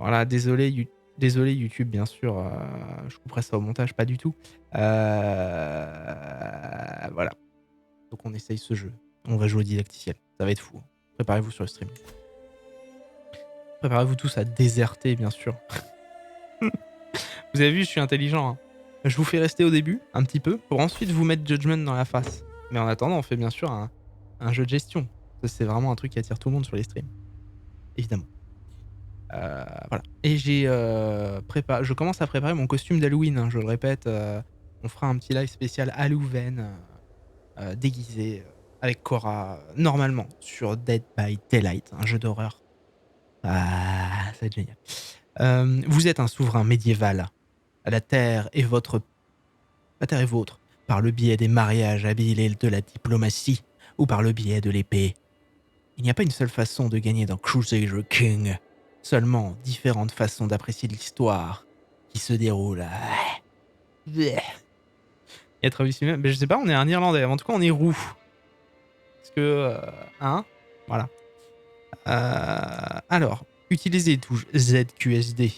Voilà, désolé YouTube, bien sûr, je couperai ça au montage, pas du tout. Voilà, donc on essaye ce jeu. On va jouer au didacticiel, ça va être fou. Préparez-vous sur le stream. Préparez-vous tous à déserter, bien sûr. Vous avez vu, je suis intelligent. Hein. Je vous fais rester au début, un petit peu, pour ensuite vous mettre Judgment dans la face. Mais en attendant, on fait bien sûr un jeu de gestion. Ça, c'est vraiment un truc qui attire tout le monde sur les streams. Évidemment. Voilà. Et je commence à préparer mon costume d'Halloween, hein, je le répète. On fera un petit live spécial Halloween, déguisé, avec Cora, normalement, sur Dead by Daylight, un jeu d'horreur. Ah, ça va être génial. Vous êtes un souverain médiéval. La terre est vôtre par le biais des mariages habiles et de la diplomatie, ou par le biais de l'épée. Il n'y a pas une seule façon de gagner dans Crusader King, seulement différentes façons d'apprécier l'histoire qui se déroule. Et être même, mais je sais pas, on est un Irlandais, en tout cas on est roux. Parce que, hein, voilà. Alors, utilisez les touches ZQSD.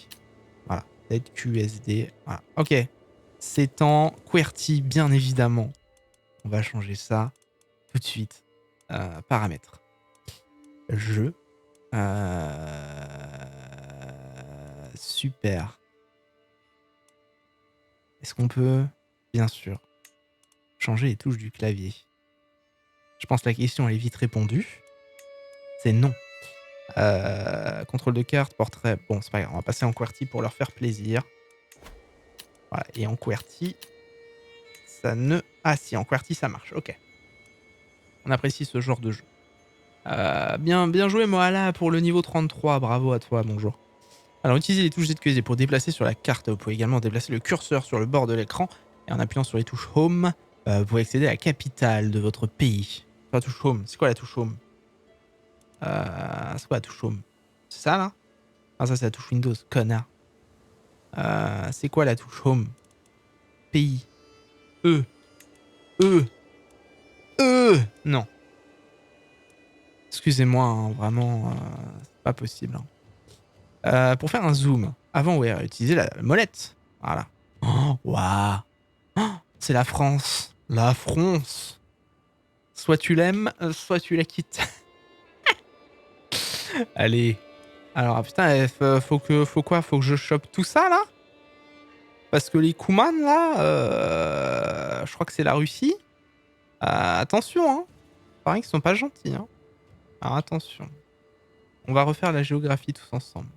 Voilà, ZQSD, voilà, ok. C'est en QWERTY, bien évidemment. On va changer ça tout de suite. Paramètres. Jeu. Super. Est-ce qu'on peut, bien sûr, changer les touches du clavier? Je pense que la question elle est vite répondue. C'est non. Contrôle de carte, portrait. Bon, c'est pas grave, on va passer en QWERTY pour leur faire plaisir. Voilà, et en QWERTY, ça ne... Ah si, en QWERTY ça marche, ok. On apprécie ce genre de jeu. Bien joué Moala pour le niveau 33, bravo à toi, bonjour. Alors utilisez les touches ZQSD pour déplacer sur la carte. Vous pouvez également déplacer le curseur sur le bord de l'écran et en appuyant sur les touches Home, vous pouvez accéder à la capitale de votre pays. La touche Home, c'est quoi la touche Home? C'est quoi la touche Home? C'est ça là? Ah ça c'est la touche Windows, connard. C'est quoi la touche Home? Pays. E. E. E. Non. Excusez-moi, hein, vraiment, c'est pas possible. Hein. Pour faire un zoom, avant, ouais, utilisez la molette. Voilà. Oh, waouh. Oh, c'est la France. La France. Soit tu l'aimes, soit tu la quittes. Allez. Alors, putain, faut quoi? Faut que je chope tout ça, là? Parce que les Kouman, là, je crois que c'est la Russie. Attention, hein. Pareil qu'ils sont pas gentils, hein. Alors, attention. On va refaire la géographie tous ensemble.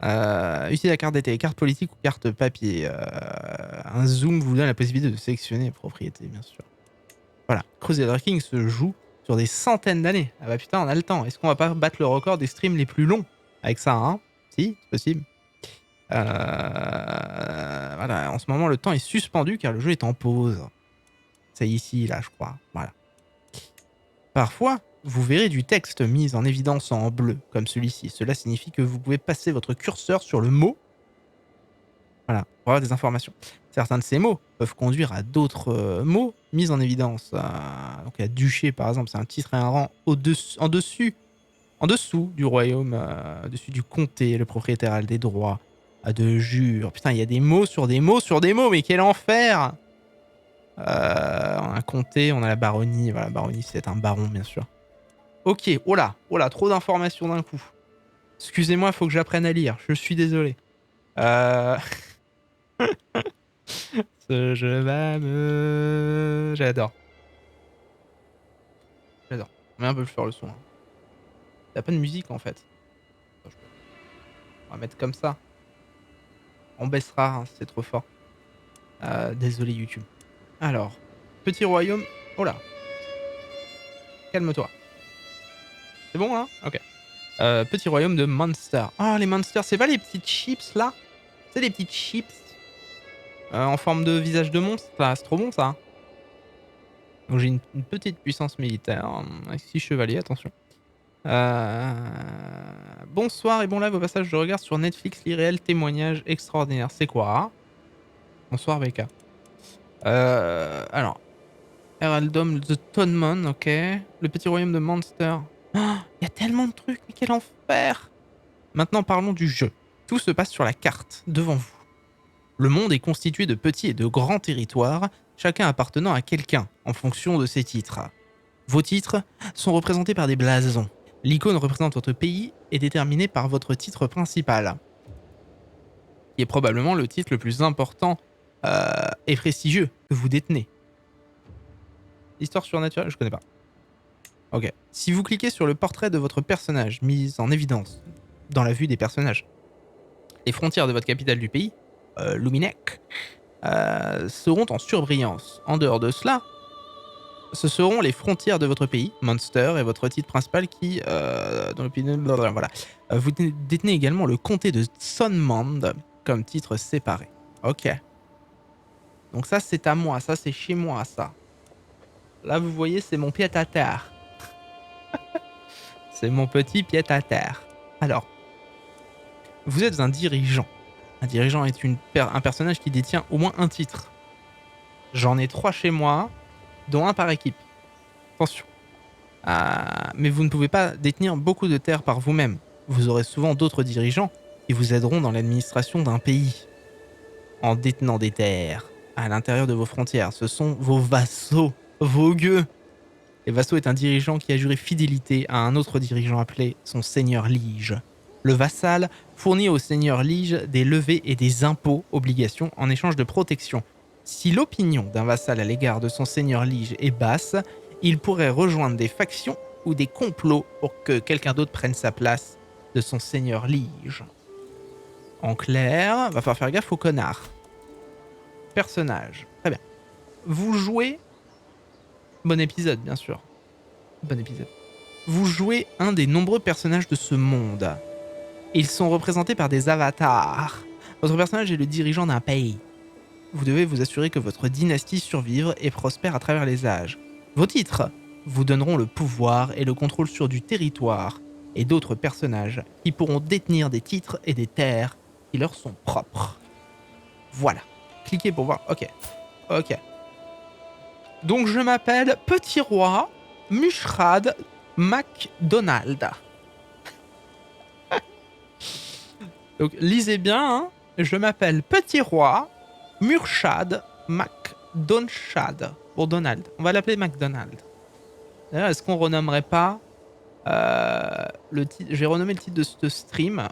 Utilisez la carte d'été, carte politique ou carte papier. Un zoom vous donne la possibilité de sélectionner les propriétés, bien sûr. Voilà, Crusader King se joue sur des centaines d'années. Ah bah putain, on a le temps. Est-ce qu'on va pas battre le record des streams les plus longs avec ça, hein? Si, c'est possible. Voilà, en ce moment, le temps est suspendu car le jeu est en pause. C'est ici, là, je crois. Voilà. Parfois, vous verrez du texte mis en évidence en bleu, comme celui-ci. Cela signifie que vous pouvez passer votre curseur sur le mot. Voilà, pour avoir des informations. Certains de ces mots peuvent conduire à d'autres mots mis en évidence. Donc, il y a duché, par exemple, c'est un titre et un rang en dessous du royaume, dessus du comté, le propriétaire a des droits de jure. Putain, il y a des mots sur des mots sur des mots, mais quel enfer! On a un comté, on a la baronnie. Voilà, la baronnie, c'est un baron, bien sûr. Ok, oh là, trop d'informations d'un coup. Excusez-moi, il faut que j'apprenne à lire, je suis désolé. Ce jeu va me... J'adore. J'adore. On va un peu faire le son. Hein. T'as pas de musique en fait. On va mettre comme ça. On baissera, hein, c'est trop fort. Désolé YouTube. Alors, petit royaume... Oh là. Calme-toi. C'est bon là? Ok. Petit royaume de monsters. Ah, les monsters, c'est pas les petites chips là? C'est les petites chips en forme de visage de monstre là, c'est trop bon ça. Donc j'ai une petite puissance militaire avec 6 chevaliers, attention. Bonsoir et bon live au passage, je regarde sur Netflix l'irréel témoignage extraordinaire. C'est quoi? Bonsoir VK. Alors, Heraldom the Tonman, ok. Le petit royaume de Monster. Il y a tellement de trucs, mais quel enfer! Maintenant parlons du jeu. Tout se passe sur la carte, devant vous. Le monde est constitué de petits et de grands territoires, chacun appartenant à quelqu'un, en fonction de ses titres. Vos titres sont représentés par des blasons. L'icône représente votre pays et déterminée par votre titre principal, qui est probablement le titre le plus important et prestigieux que vous détenez. Histoire surnaturelle, je connais pas. Ok. Si vous cliquez sur le portrait de votre personnage mis en évidence dans la vue des personnages, les frontières de votre capitale du pays, Luminec, seront en surbrillance. En dehors de cela, ce seront les frontières de votre pays, Monster, et votre titre principal qui, dans le pays, voilà. Vous détenez également le comté de Sonmand comme titre séparé. Ok. Donc ça, c'est à moi. Ça, c'est chez moi, ça. Là, vous voyez, c'est mon pied-à-terre. C'est mon petit pied-à-terre. Alors, vous êtes un dirigeant. Un dirigeant est un personnage qui détient au moins un titre. J'en ai 3 chez moi, dont un par équipe. Attention. Mais vous ne pouvez pas détenir beaucoup de terres par vous-même. Vous aurez souvent d'autres dirigeants qui vous aideront dans l'administration d'un pays. En détenant des terres à l'intérieur de vos frontières, ce sont vos vassaux, vos gueux. Les vassaux est un dirigeant qui a juré fidélité à un autre dirigeant appelé son seigneur liege. Le vassal fournit au seigneur liege des levées et des impôts, obligations, en échange de protection. Si l'opinion d'un vassal à l'égard de son seigneur liege est basse, il pourrait rejoindre des factions ou des complots pour que quelqu'un d'autre prenne sa place de son seigneur liege. En clair, va falloir faire gaffe aux connards. Personnage. Très bien. Vous jouez... Bon épisode, bien sûr. Bon épisode. Vous jouez un des nombreux personnages de ce monde. Ils sont représentés par des avatars. Votre personnage est le dirigeant d'un pays. Vous devez vous assurer que votre dynastie survive et prospère à travers les âges. Vos titres vous donneront le pouvoir et le contrôle sur du territoire et d'autres personnages qui pourront détenir des titres et des terres qui leur sont propres. Voilà. Cliquez pour voir. Ok. Ok. Donc je m'appelle Petit Roi Mushrad MacDonald. Donc lisez bien, hein. Je m'appelle Petit Roi Murchad MacDonald. Pour Donald. On va l'appeler McDonald. D'ailleurs, est-ce qu'on renommerait pas le titre? Je vais renommer le titre de ce stream.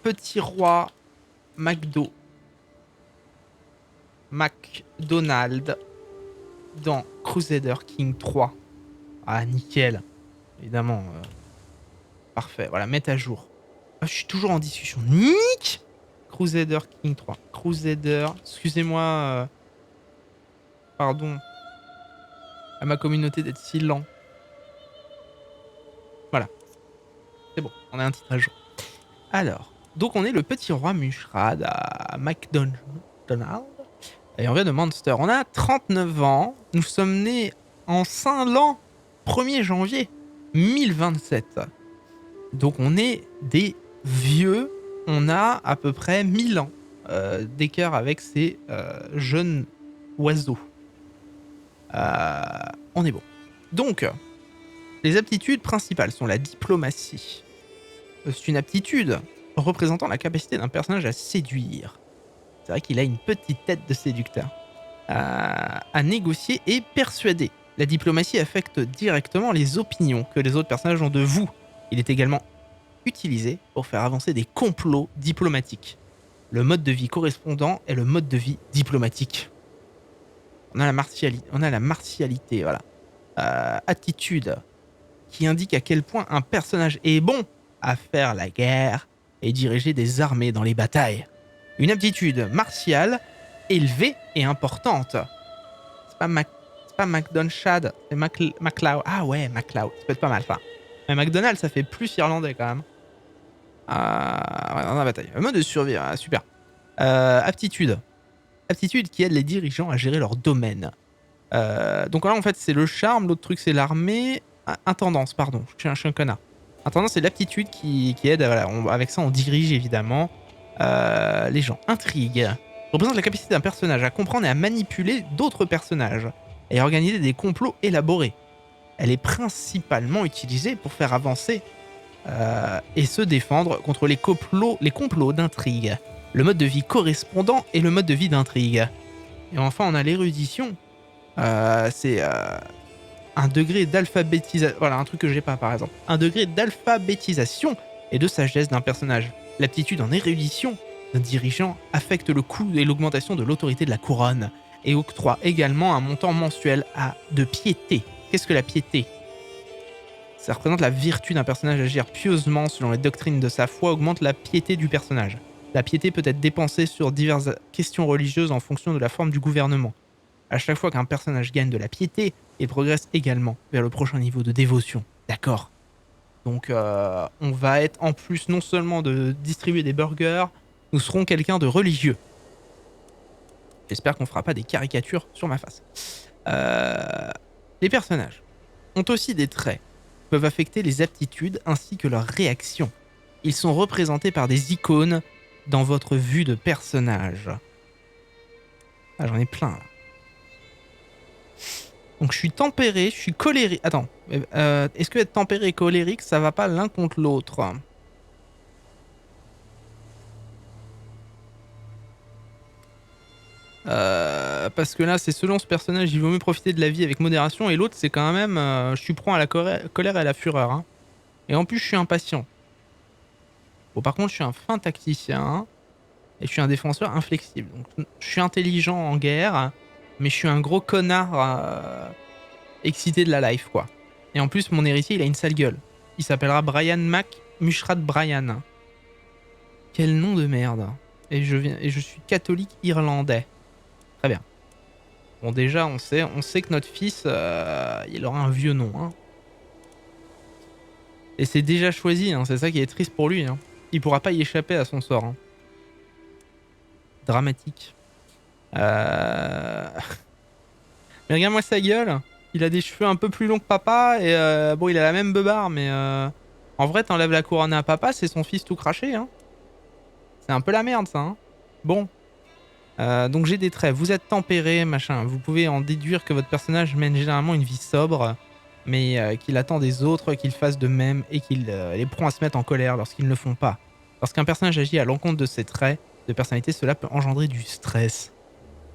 Petit Roi McDonald dans Crusader King 3. Ah, nickel. Évidemment. Parfait. Voilà, mettre à jour. Ah, je suis toujours en discussion. Nick Crusader King 3. Crusader. Excusez-moi. Pardon. À ma communauté d'être si lent. Voilà. C'est bon. On a un titre à jour. Alors. Donc, on est le petit roi Mushrad à McDonald. Et on vient de Monster. On a 39 ans. Nous sommes nés en Saint-Lan, 1er janvier 1027. Donc on est des vieux. On a à peu près 1000 ans d'écart avec ces jeunes oiseaux. On est bon. Donc, les aptitudes principales sont la diplomatie. C'est une aptitude représentant la capacité d'un personnage à séduire. C'est vrai qu'il a une petite tête de séducteur. À négocier et persuader. La diplomatie affecte directement les opinions que les autres personnages ont de vous. Il est également utilisé pour faire avancer des complots diplomatiques. Le mode de vie correspondant est le mode de vie diplomatique. On a la martialité, voilà. Attitude, qui indique à quel point un personnage est bon à faire la guerre et diriger des armées dans les batailles. Une aptitude martiale élevée et importante. C'est pas McDonald, c'est MacLeod. Ah ouais, MacLeod, ça peut être pas mal ça. Mais McDonald's, ça fait plus irlandais quand même. Ouais, dans la bataille. Mode de survie, super. Aptitude. Aptitude qui aide les dirigeants à gérer leur domaine. Donc là, en fait, c'est le charme. L'autre truc, c'est l'armée. Intendance, pardon. Je suis un connard. Intendance, c'est l'aptitude qui aide. Voilà, avec ça, on dirige évidemment les gens. Intrigue. Représente la capacité d'un personnage à comprendre et à manipuler d'autres personnages. Et à organiser des complots élaborés. Elle est principalement utilisée pour faire avancer et se défendre contre les complots d'intrigue. Le mode de vie correspondant et le mode de vie d'intrigue. Et enfin, on a l'érudition. C'est un degré d'alphabétisation. Voilà, un truc que j'ai pas par exemple. Un degré d'alphabétisation et de sagesse d'un personnage. L'aptitude en érudition d'un dirigeant affecte le coût et l'augmentation de l'autorité de la couronne et octroie également un montant mensuel de piété. Qu'est-ce que la piété ? Ça représente la vertu d'un personnage à agir pieusement selon les doctrines de sa foi, augmente la piété du personnage. La piété peut être dépensée sur diverses questions religieuses en fonction de la forme du gouvernement. À chaque fois qu'un personnage gagne de la piété, il progresse également vers le prochain niveau de dévotion. D'accord. Donc on va être en plus non seulement de distribuer des burgers, nous serons quelqu'un de religieux. J'espère qu'on fera pas des caricatures sur ma face. Les personnages ont aussi des traits qui peuvent affecter les aptitudes ainsi que leurs réactions. Ils sont représentés par des icônes dans votre vue de personnage. Ah, j'en ai plein là. Donc je suis tempéré, je suis colérique. Attends, est-ce que être tempéré et colérique, ça va pas l'un contre l'autre ? Parce que là, c'est selon ce personnage, il vaut mieux profiter de la vie avec modération, et l'autre, c'est quand même, je suis prompt à la colère et à la fureur. Hein. Et en plus, je suis impatient. Bon, par contre, je suis un fin tacticien, et je suis un défenseur inflexible. Donc, je suis intelligent en guerre, mais je suis un gros connard excité de la life, quoi. Et en plus, mon héritier, il a une sale gueule. Il s'appellera Brian Mac Mushrat Brian. Quel nom de merde. Et je suis catholique irlandais. Très bien. Bon, déjà, on sait que notre fils, il aura un vieux nom. Hein. Et c'est déjà choisi, hein, c'est ça qui est triste pour lui. Hein. Il pourra pas y échapper à son sort. Hein. Dramatique. Mais regarde-moi sa gueule. Il a des cheveux un peu plus longs que papa. Et bon, il a la même beubare, mais en vrai, t'enlèves la couronne à papa, c'est son fils tout craché. Hein. C'est un peu la merde, ça. Hein. Bon. Donc j'ai des traits. Vous êtes tempéré, machin. Vous pouvez en déduire que votre personnage mène généralement une vie sobre, mais qu'il attend des autres qu'ils fassent de même et qu'il les prend à se mettre en colère lorsqu'ils ne le font pas. Lorsqu'un personnage agit à l'encontre de ses traits de personnalité, cela peut engendrer du stress.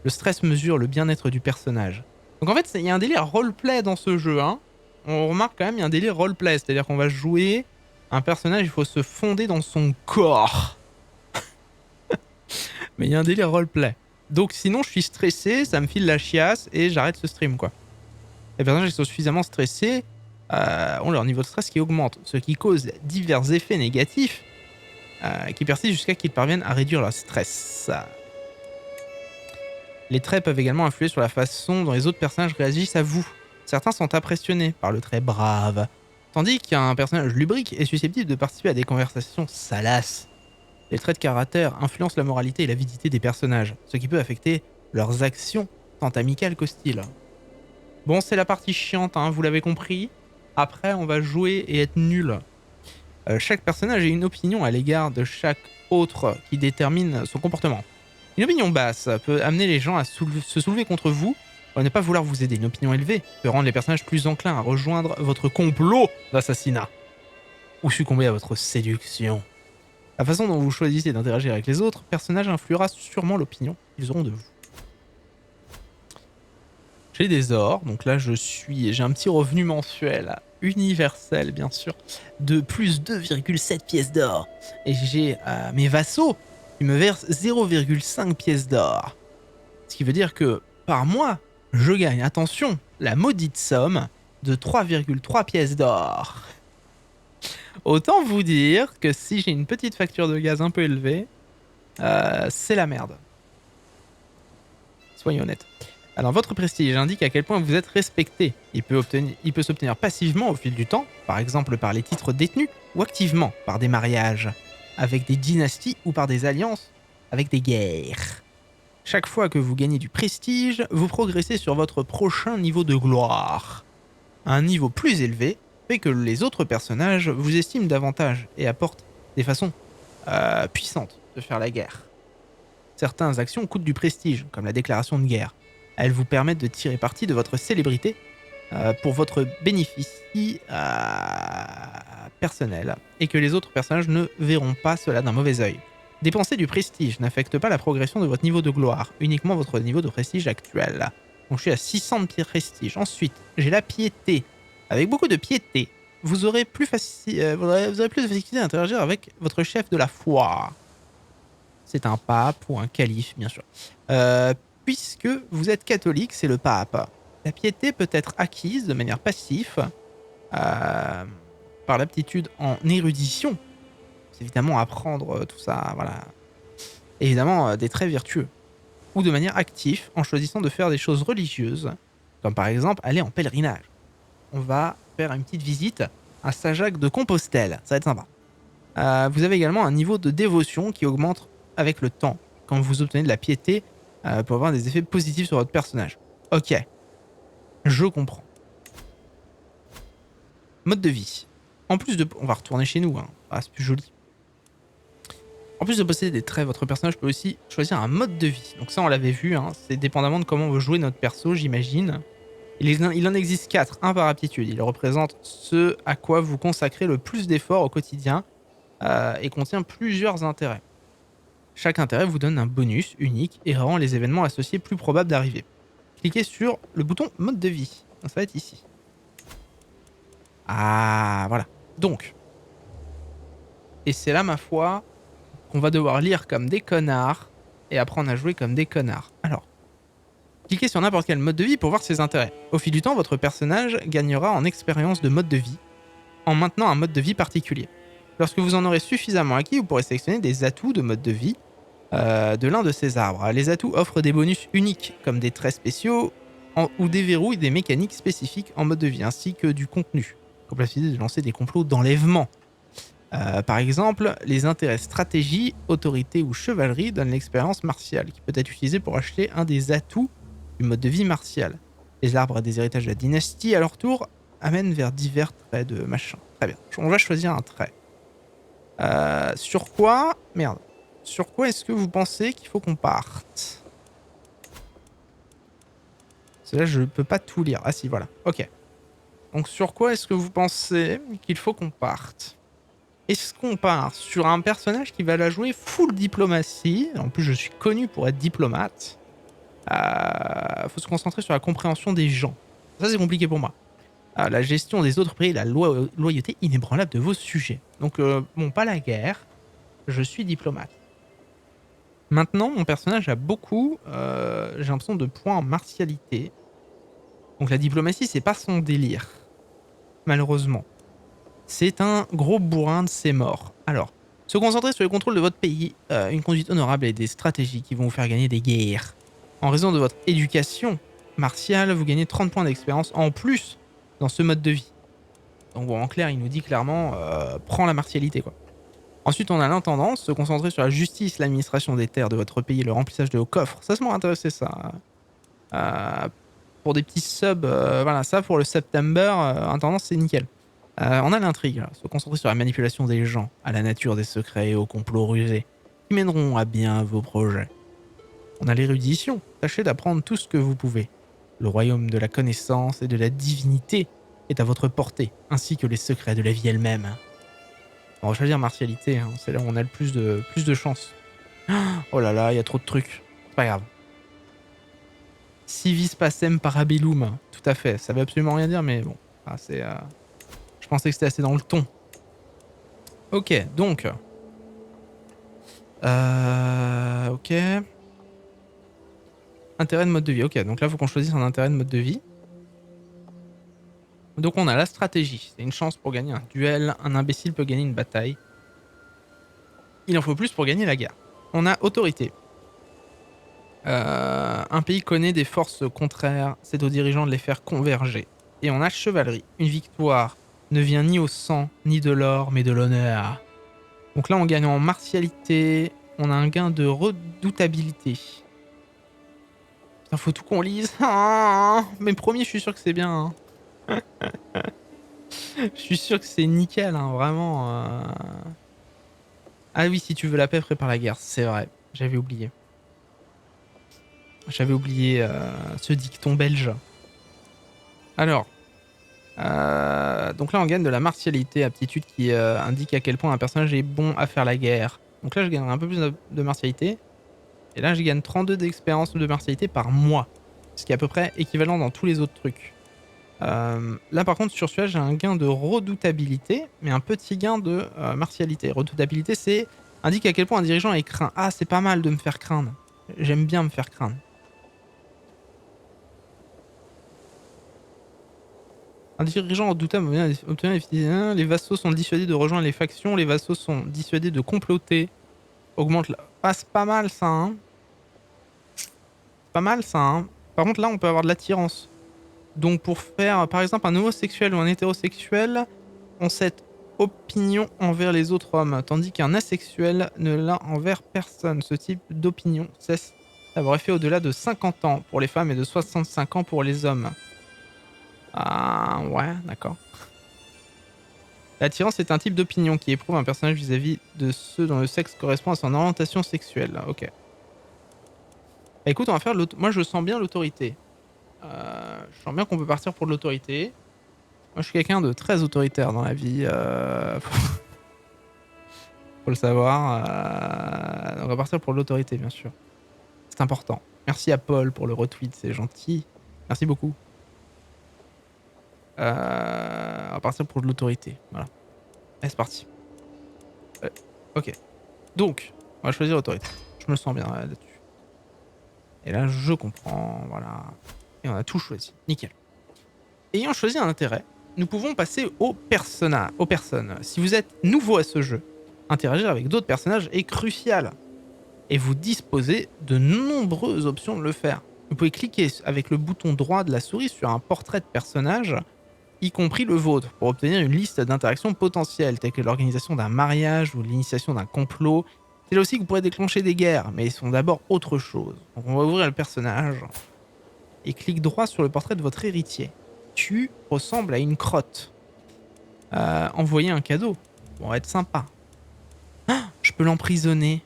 Le stress mesure le bien-être du personnage. Donc en fait, il y a un délire roleplay dans ce jeu. Hein. On remarque quand même, il y a un délire roleplay. C'est-à-dire qu'on va jouer un personnage, il faut se fonder dans son corps. Mais il y a un délire roleplay. Donc sinon, je suis stressé, ça me file la chiasse et j'arrête ce stream, quoi. Les personnages qui sont suffisamment stressés ont leur niveau de stress qui augmente, ce qui cause divers effets négatifs qui persistent jusqu'à qu'ils parviennent à réduire leur stress. Les traits peuvent également influer sur la façon dont les autres personnages réagissent à vous. Certains sont impressionnés par le trait brave, tandis qu'un personnage lubrique est susceptible de participer à des conversations salaces. Les traits de caractère influencent la moralité et l'avidité des personnages, ce qui peut affecter leurs actions tant amicales qu'hostiles. Bon, c'est la partie chiante, hein, vous l'avez compris. Après, on va jouer et être nul. Chaque personnage a une opinion à l'égard de chaque autre qui détermine son comportement. Une opinion basse peut amener les gens à se soulever contre vous ou à ne pas vouloir vous aider. Une opinion élevée peut rendre les personnages plus enclins à rejoindre votre complot d'assassinat ou succomber à votre séduction. La façon dont vous choisissez d'interagir avec les autres personnages influera sûrement l'opinion qu'ils auront de vous. J'ai des ors, donc là j'ai un petit revenu mensuel universel bien sûr de plus 2,7 pièces d'or. Et j'ai mes vassaux qui me versent 0,5 pièces d'or. Ce qui veut dire que par mois, je gagne, attention, la maudite somme de 3,3 pièces d'or. Autant vous dire que si j'ai une petite facture de gaz un peu élevée, c'est la merde. Soyons honnêtes. Alors votre prestige indique à quel point vous êtes respecté. Il peut s'obtenir passivement au fil du temps, par exemple par les titres détenus, ou activement par des mariages, avec des dynasties ou par des alliances, avec des guerres. Chaque fois que vous gagnez du prestige, vous progressez sur votre prochain niveau de gloire. Un niveau plus élevé fait que les autres personnages vous estiment davantage et apportent des façons puissantes de faire la guerre. Certaines actions coûtent du prestige, comme la déclaration de guerre. Elles vous permettent de tirer parti de votre célébrité pour votre bénéfice personnel et que les autres personnages ne verront pas cela d'un mauvais œil. Dépenser du prestige n'affecte pas la progression de votre niveau de gloire, uniquement votre niveau de prestige actuel. Donc je suis à 600 de prestige. Ensuite, j'ai la piété. Avec beaucoup de piété, vous aurez plus, vous aurez plus de facilité à interagir avec votre chef de la foi. C'est un pape ou un calife, bien sûr. Puisque vous êtes catholique, c'est le pape. La piété peut être acquise de manière passive par l'aptitude en érudition. C'est évidemment apprendre tout ça, voilà. Évidemment, des traits vertueux. Ou de manière active, en choisissant de faire des choses religieuses, comme par exemple aller en pèlerinage. On va faire une petite visite à Saint-Jacques de Compostelle, ça va être sympa. Vous avez également un niveau de dévotion qui augmente avec le temps, quand vous obtenez de la piété pour avoir des effets positifs sur votre personnage. Ok, je comprends. Mode de vie. En plus de... On va retourner chez nous, hein. Ah, c'est plus joli. En plus de posséder des traits, votre personnage peut aussi choisir un mode de vie. Donc ça, on l'avait vu, hein. C'est dépendamment de comment on veut jouer notre perso, j'imagine. Il en existe 4, un par aptitude. Il représente ce à quoi vous consacrez le plus d'efforts au quotidien et contient plusieurs intérêts. Chaque intérêt vous donne un bonus unique et rend les événements associés plus probables d'arriver. Cliquez sur le bouton mode de vie. Ça va être ici. Ah, voilà. Donc, et c'est là, ma foi, qu'on va devoir lire comme des connards et apprendre à jouer comme des connards. Alors, cliquez sur n'importe quel mode de vie pour voir ses intérêts. Au fil du temps, votre personnage gagnera en expérience de mode de vie en maintenant un mode de vie particulier. Lorsque vous en aurez suffisamment acquis, vous pourrez sélectionner des atouts de mode de vie de l'un de ces arbres. Les atouts offrent des bonus uniques, comme des traits spéciaux ou des verrous et des mécaniques spécifiques en mode de vie, ainsi que du contenu, comme la possibilité de lancer des complots d'enlèvement. Par exemple, les intérêts stratégie, autorité ou chevalerie donnent l'expérience martiale, qui peut être utilisée pour acheter un des atouts du mode de vie martial. Les arbres des héritages de la dynastie, à leur tour, amènent vers divers traits de machin. Très bien. On va choisir un trait. Sur quoi... Merde. Sur quoi est-ce que vous pensez qu'il faut qu'on parte? Parce que là, je ne peux pas tout lire. Ah si, voilà. Ok. Donc sur quoi est-ce que vous pensez qu'il faut qu'on parte? Est-ce qu'on part sur un personnage qui va la jouer full diplomatie? En plus, je suis connu pour être diplomate. Faut se concentrer sur la compréhension des gens. Ça, c'est compliqué pour moi. La gestion des autres pays et la loyauté inébranlable de vos sujets. Donc, bon, pas la guerre. Je suis diplomate. Maintenant, mon personnage a beaucoup, j'ai l'impression, de points en martialité. Donc la diplomatie, c'est pas son délire. Malheureusement. C'est un gros bourrin de ses morts. Alors, se concentrer sur le contrôle de votre pays, une conduite honorable et des stratégies qui vont vous faire gagner des guerres. En raison de votre éducation martiale, vous gagnez 30 points d'expérience en plus dans ce mode de vie. Donc bon, en clair, il nous dit clairement, prends la martialité, quoi. Ensuite, on a l'intendance, se concentrer sur la justice, l'administration des terres de votre pays et le remplissage de vos coffres. Ça m'aurait intéressé, ça. Pour des petits subs, voilà, ça pour le September, intendance, c'est nickel. On a l'intrigue, là. Se concentrer sur la manipulation des gens, à la nature des secrets et aux complots rusés, qui mèneront à bien vos projets. On a l'érudition, tâchez d'apprendre tout ce que vous pouvez. Le royaume de la connaissance et de la divinité est à votre portée, ainsi que les secrets de la vie elle-même. On va choisir martialité, hein. C'est là où on a le plus de chance. Oh là là, il y a trop de trucs. C'est pas grave. Civis pacem parabellum, tout à fait. Ça veut absolument rien dire, mais bon. Ah, c'est, je pensais que c'était assez dans le ton. Ok, donc. Ok. Intérêt de mode de vie. Ok, donc là, il faut qu'on choisisse un intérêt de mode de vie. Donc on a la stratégie. C'est une chance pour gagner un duel. Un imbécile peut gagner une bataille. Il en faut plus pour gagner la guerre. On a autorité. Un pays connaît des forces contraires. C'est aux dirigeants de les faire converger. Et on a chevalerie. Une victoire ne vient ni au sang, ni de l'or, mais de l'honneur. Donc là, on gagne en martialité. On a un gain de redoutabilité. Putain, faut tout qu'on lise. Mais premier, je suis sûr que c'est bien. Hein. Je suis sûr que c'est nickel, hein, vraiment. Ah oui, si tu veux la paix, prépare la guerre. C'est vrai, j'avais oublié. J'avais oublié ce dicton belge. Alors, Donc là, on gagne de la martialité, aptitude qui indique à quel point un personnage est bon à faire la guerre. Donc là, je gagne un peu plus de martialité. Et là, je gagne 32 d'expérience de martialité par mois. Ce qui est à peu près équivalent dans tous les autres trucs. Là, par contre, sur celui-là, j'ai un gain de redoutabilité, mais un petit gain de martialité. Redoutabilité, c'est indique à quel point un dirigeant est craint. Ah, c'est pas mal de me faire craindre. J'aime bien me faire craindre. Un dirigeant redoutable vient obtenir les vassaux sont dissuadés de rejoindre les factions, les vassaux sont dissuadés de comploter. Augmente la... Ah, c'est pas mal ça, hein. C'est pas mal ça, hein. Par contre, là, on peut avoir de l'attirance. Donc, pour faire, par exemple, un homosexuel ou un hétérosexuel ont cette opinion envers les autres hommes, tandis qu'un asexuel ne l'a envers personne. Ce type d'opinion cesse d'avoir effet au-delà de 50 ans pour les femmes et de 65 ans pour les hommes. Ah, ouais, d'accord. L'attirance est un type d'opinion qui éprouve un personnage vis-à-vis de ceux dont le sexe correspond à son orientation sexuelle. Ok. Bah, écoute, on va faire l'autorité. Moi, je sens bien l'autorité. Je sens bien qu'on peut partir pour de l'autorité. Moi, je suis quelqu'un de très autoritaire dans la vie. Faut le savoir. On va partir pour l'autorité, bien sûr. C'est important. Merci à Paul pour le retweet, c'est gentil. Merci beaucoup. On va partir pour de l'autorité. Voilà. Allez, c'est parti. Ok. Donc, on va choisir l'autorité. Je me sens bien là-dessus. Et là, je comprends. Voilà. Et on a tout choisi. Nickel. Ayant choisi un intérêt, nous pouvons passer aux personnes. Si vous êtes nouveau à ce jeu, interagir avec d'autres personnages est crucial. Et vous disposez de nombreuses options de le faire. Vous pouvez cliquer avec le bouton droit de la souris sur un portrait de personnage, y compris le vôtre, pour obtenir une liste d'interactions potentielles, telles que l'organisation d'un mariage ou l'initiation d'un complot. C'est là aussi que vous pourrez déclencher des guerres, mais ils sont d'abord autre chose. Donc on va ouvrir le personnage et clique droit sur le portrait de votre héritier. Tu ressembles à une crotte. Envoyer un cadeau. Bon, on va être sympa. Ah, je peux l'emprisonner.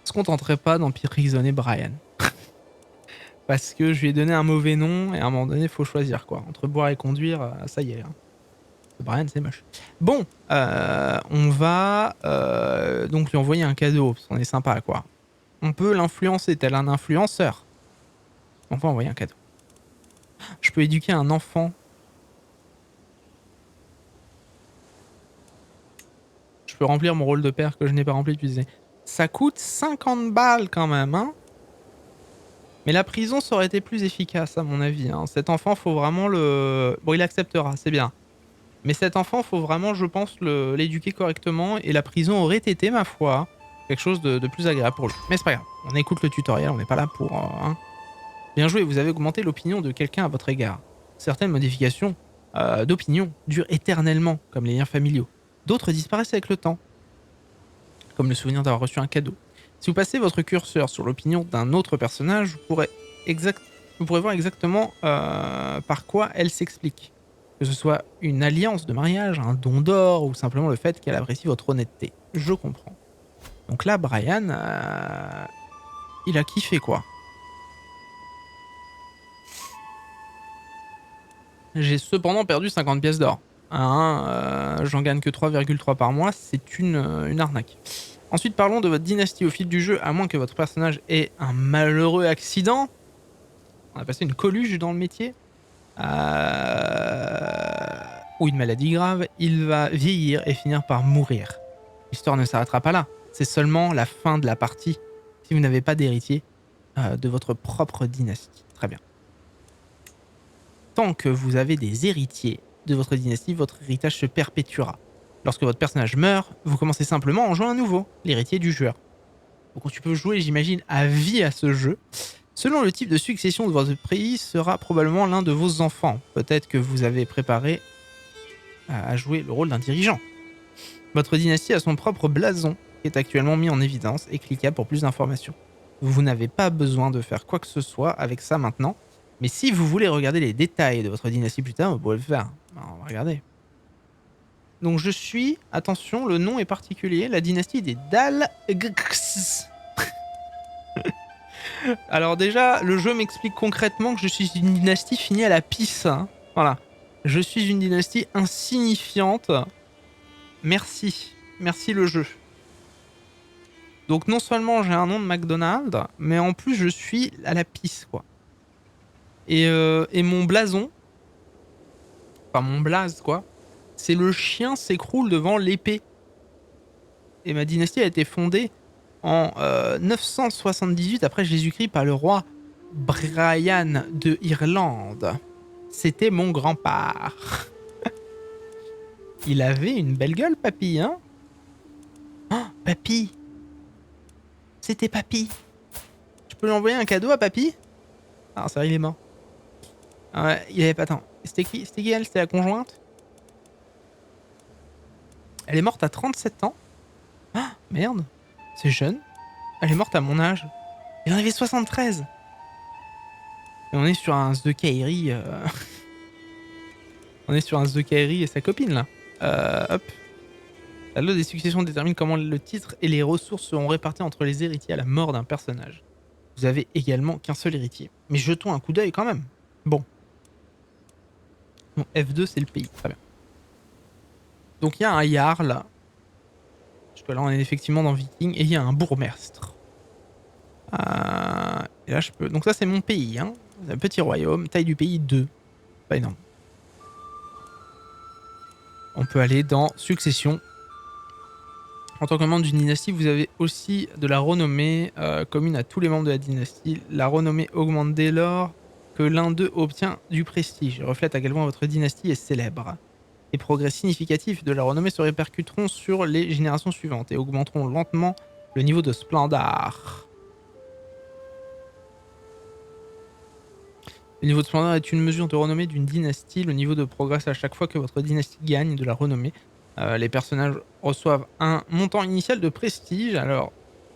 Est-ce qu'on tenterait pas d'emprisonner Brian? Parce que je lui ai donné un mauvais nom et à un moment donné, il faut choisir quoi. Entre boire et conduire, ça y est. Hein. Brian, c'est moche. Bon, on va donc lui envoyer un cadeau, parce qu'on est sympa quoi. On peut l'influencer tel un influenceur. On va envoyer un cadeau. Je peux éduquer un enfant. Je peux remplir mon rôle de père que je n'ai pas rempli depuis des années. Ça coûte 50 balles quand même, hein. Mais la prison, ça aurait été plus efficace à mon avis. Hein. Cet enfant, faut vraiment le... Bon, il acceptera, c'est bien. Mais cet enfant, faut vraiment, je pense, l'éduquer correctement. Et la prison aurait été, ma foi, quelque chose de plus agréable pour lui. Mais c'est pas grave. On écoute le tutoriel, on n'est pas là pour... hein. Bien joué, vous avez augmenté l'opinion de quelqu'un à votre égard. Certaines modifications d'opinion durent éternellement, comme les liens familiaux. D'autres disparaissent avec le temps, comme le souvenir d'avoir reçu un cadeau. Si vous passez votre curseur sur l'opinion d'un autre personnage, vous pourrez voir exactement par quoi elle s'explique. Que ce soit une alliance de mariage, un don d'or, ou simplement le fait qu'elle apprécie votre honnêteté. Je comprends. Donc là, Brian, il a kiffé quoi. J'ai cependant perdu 50 pièces d'or. Hein, j'en gagne que 3,3 par mois, c'est une arnaque. Ensuite, parlons de votre dynastie au fil du jeu, à moins que votre personnage ait un malheureux accident. On a passé une coluche dans le métier. Ou une maladie grave, il va vieillir et finir par mourir. L'histoire ne s'arrêtera pas là. C'est seulement la fin de la partie si vous n'avez pas d'héritier de votre propre dynastie. Très bien. Tant que vous avez des héritiers de votre dynastie, votre héritage se perpétuera. Lorsque votre personnage meurt, vous commencez simplement à en jouer un nouveau, l'héritier du joueur. Donc tu peux jouer, j'imagine, à vie à ce jeu. Selon le type de succession de votre pays, sera probablement l'un de vos enfants. Peut-être que vous avez préparé à jouer le rôle d'un dirigeant. Votre dynastie a son propre blason, qui est actuellement mis en évidence et cliquable pour plus d'informations. Vous n'avez pas besoin de faire quoi que ce soit avec ça maintenant, mais si vous voulez regarder les détails de votre dynastie plus tard, vous pouvez le faire. Alors, on va regarder. Donc je suis, attention, le nom est particulier, la dynastie des Dalgx. Alors déjà, le jeu m'explique concrètement que je suis une dynastie finie à la pisse. Hein. Voilà. Je suis une dynastie insignifiante. Merci. Merci le jeu. Donc non seulement j'ai un nom de McDonald's, mais en plus je suis à la pisse, quoi. Et mon blason, enfin mon blaze, quoi, c'est le chien s'écroule devant l'épée. Et ma dynastie a été fondée en 978 après Jésus-Christ par le roi Brian de Irlande. C'était mon grand-père. Il avait une belle gueule, papy, hein? Oh, papy! C'était papy! Je peux lui envoyer un cadeau à papy? Ah, c'est vrai, il est mort. Ah ouais, il avait pas... Attends, c'était qui? C'était qui elle? C'était la conjointe? Elle est morte à 37 ans? Ah, merde! C'est jeune. Elle est morte à mon âge. Il en avait 73! Et on est sur un The Kairi... On est sur un The Kairi et sa copine, là. Hop. La loi des successions détermine comment le titre et les ressources seront réparties entre les héritiers à la mort d'un personnage. Vous avez également qu'un seul héritier. Mais jetons un coup d'œil quand même. Bon. Donc F2, c'est le pays. Très bien. Donc il y a un Jarl. Parce que là, on est effectivement dans Viking. Et il y a un bourgmestre. Et là, je peux... Donc ça, c'est mon pays. Hein. Un petit royaume. Taille du pays 2. Pas énorme. On peut aller dans succession. En tant que membre d'une dynastie, vous avez aussi de la renommée commune à tous les membres de la dynastie. La renommée augmente dès lors que l'un d'eux obtient du prestige. Reflète à quel point votre dynastie est célèbre. Les progrès significatifs de la renommée se répercuteront sur les générations suivantes et augmenteront lentement le niveau de splendeur. Le niveau de splendeur est une mesure de renommée d'une dynastie. Le niveau de progresse à chaque fois que votre dynastie gagne de la renommée. Les personnages reçoivent un montant initial de prestige à leur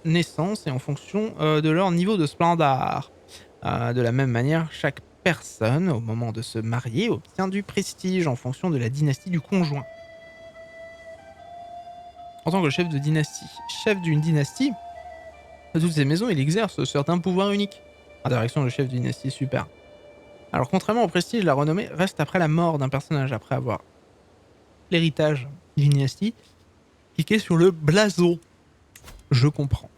naissance et en fonction de leur niveau de splendeur. De la même manière, chaque personne, au moment de se marier, obtient du prestige en fonction de la dynastie du conjoint. En tant que chef de dynastie, chef d'une dynastie, de toutes ces maisons, il exerce certains pouvoirs uniques. En direction du chef de dynastie, super. Alors, contrairement au prestige, la renommée reste après la mort d'un personnage, après avoir l'héritage d'une dynastie. Cliquez sur le blason. Je comprends.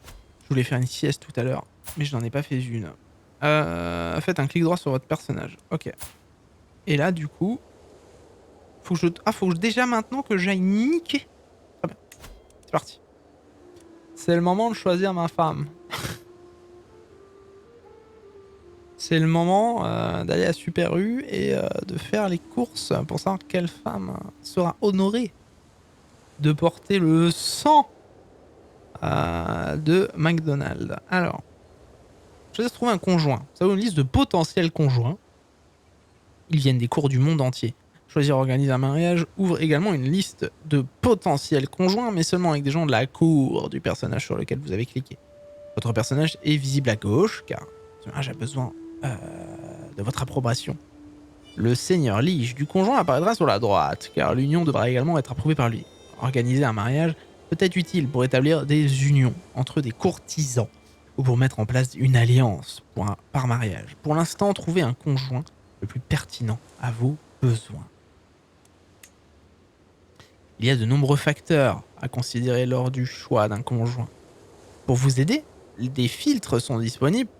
Je voulais faire une sieste tout à l'heure, mais je n'en ai pas fait une. Faites un clic droit sur votre personnage. Ok. Et là, du coup, faut que déjà maintenant que j'aille niquer. Très bien. C'est parti. C'est le moment de choisir ma femme. C'est le moment d'aller à Super U et de faire les courses pour savoir quelle femme sera honorée de porter le sang de McDonald's. Alors, je vais trouver un conjoint. Ça vaut une liste de potentiels conjoints. Ils viennent des cours du monde entier. Choisir organiser un mariage ouvre également une liste de potentiels conjoints, mais seulement avec des gens de la cour du personnage sur lequel vous avez cliqué. Votre personnage est visible à gauche, car le personnage a besoin de votre approbation. Le seigneur lige du conjoint apparaîtra sur la droite, car l'union devra également être approuvée par lui. Organiser un mariage peut être utile pour établir des unions entre des courtisans ou pour mettre en place une alliance par mariage. Pour l'instant, trouvez un conjoint le plus pertinent à vos besoins. Il y a de nombreux facteurs à considérer lors du choix d'un conjoint. Pour vous aider, des filtres sont disponibles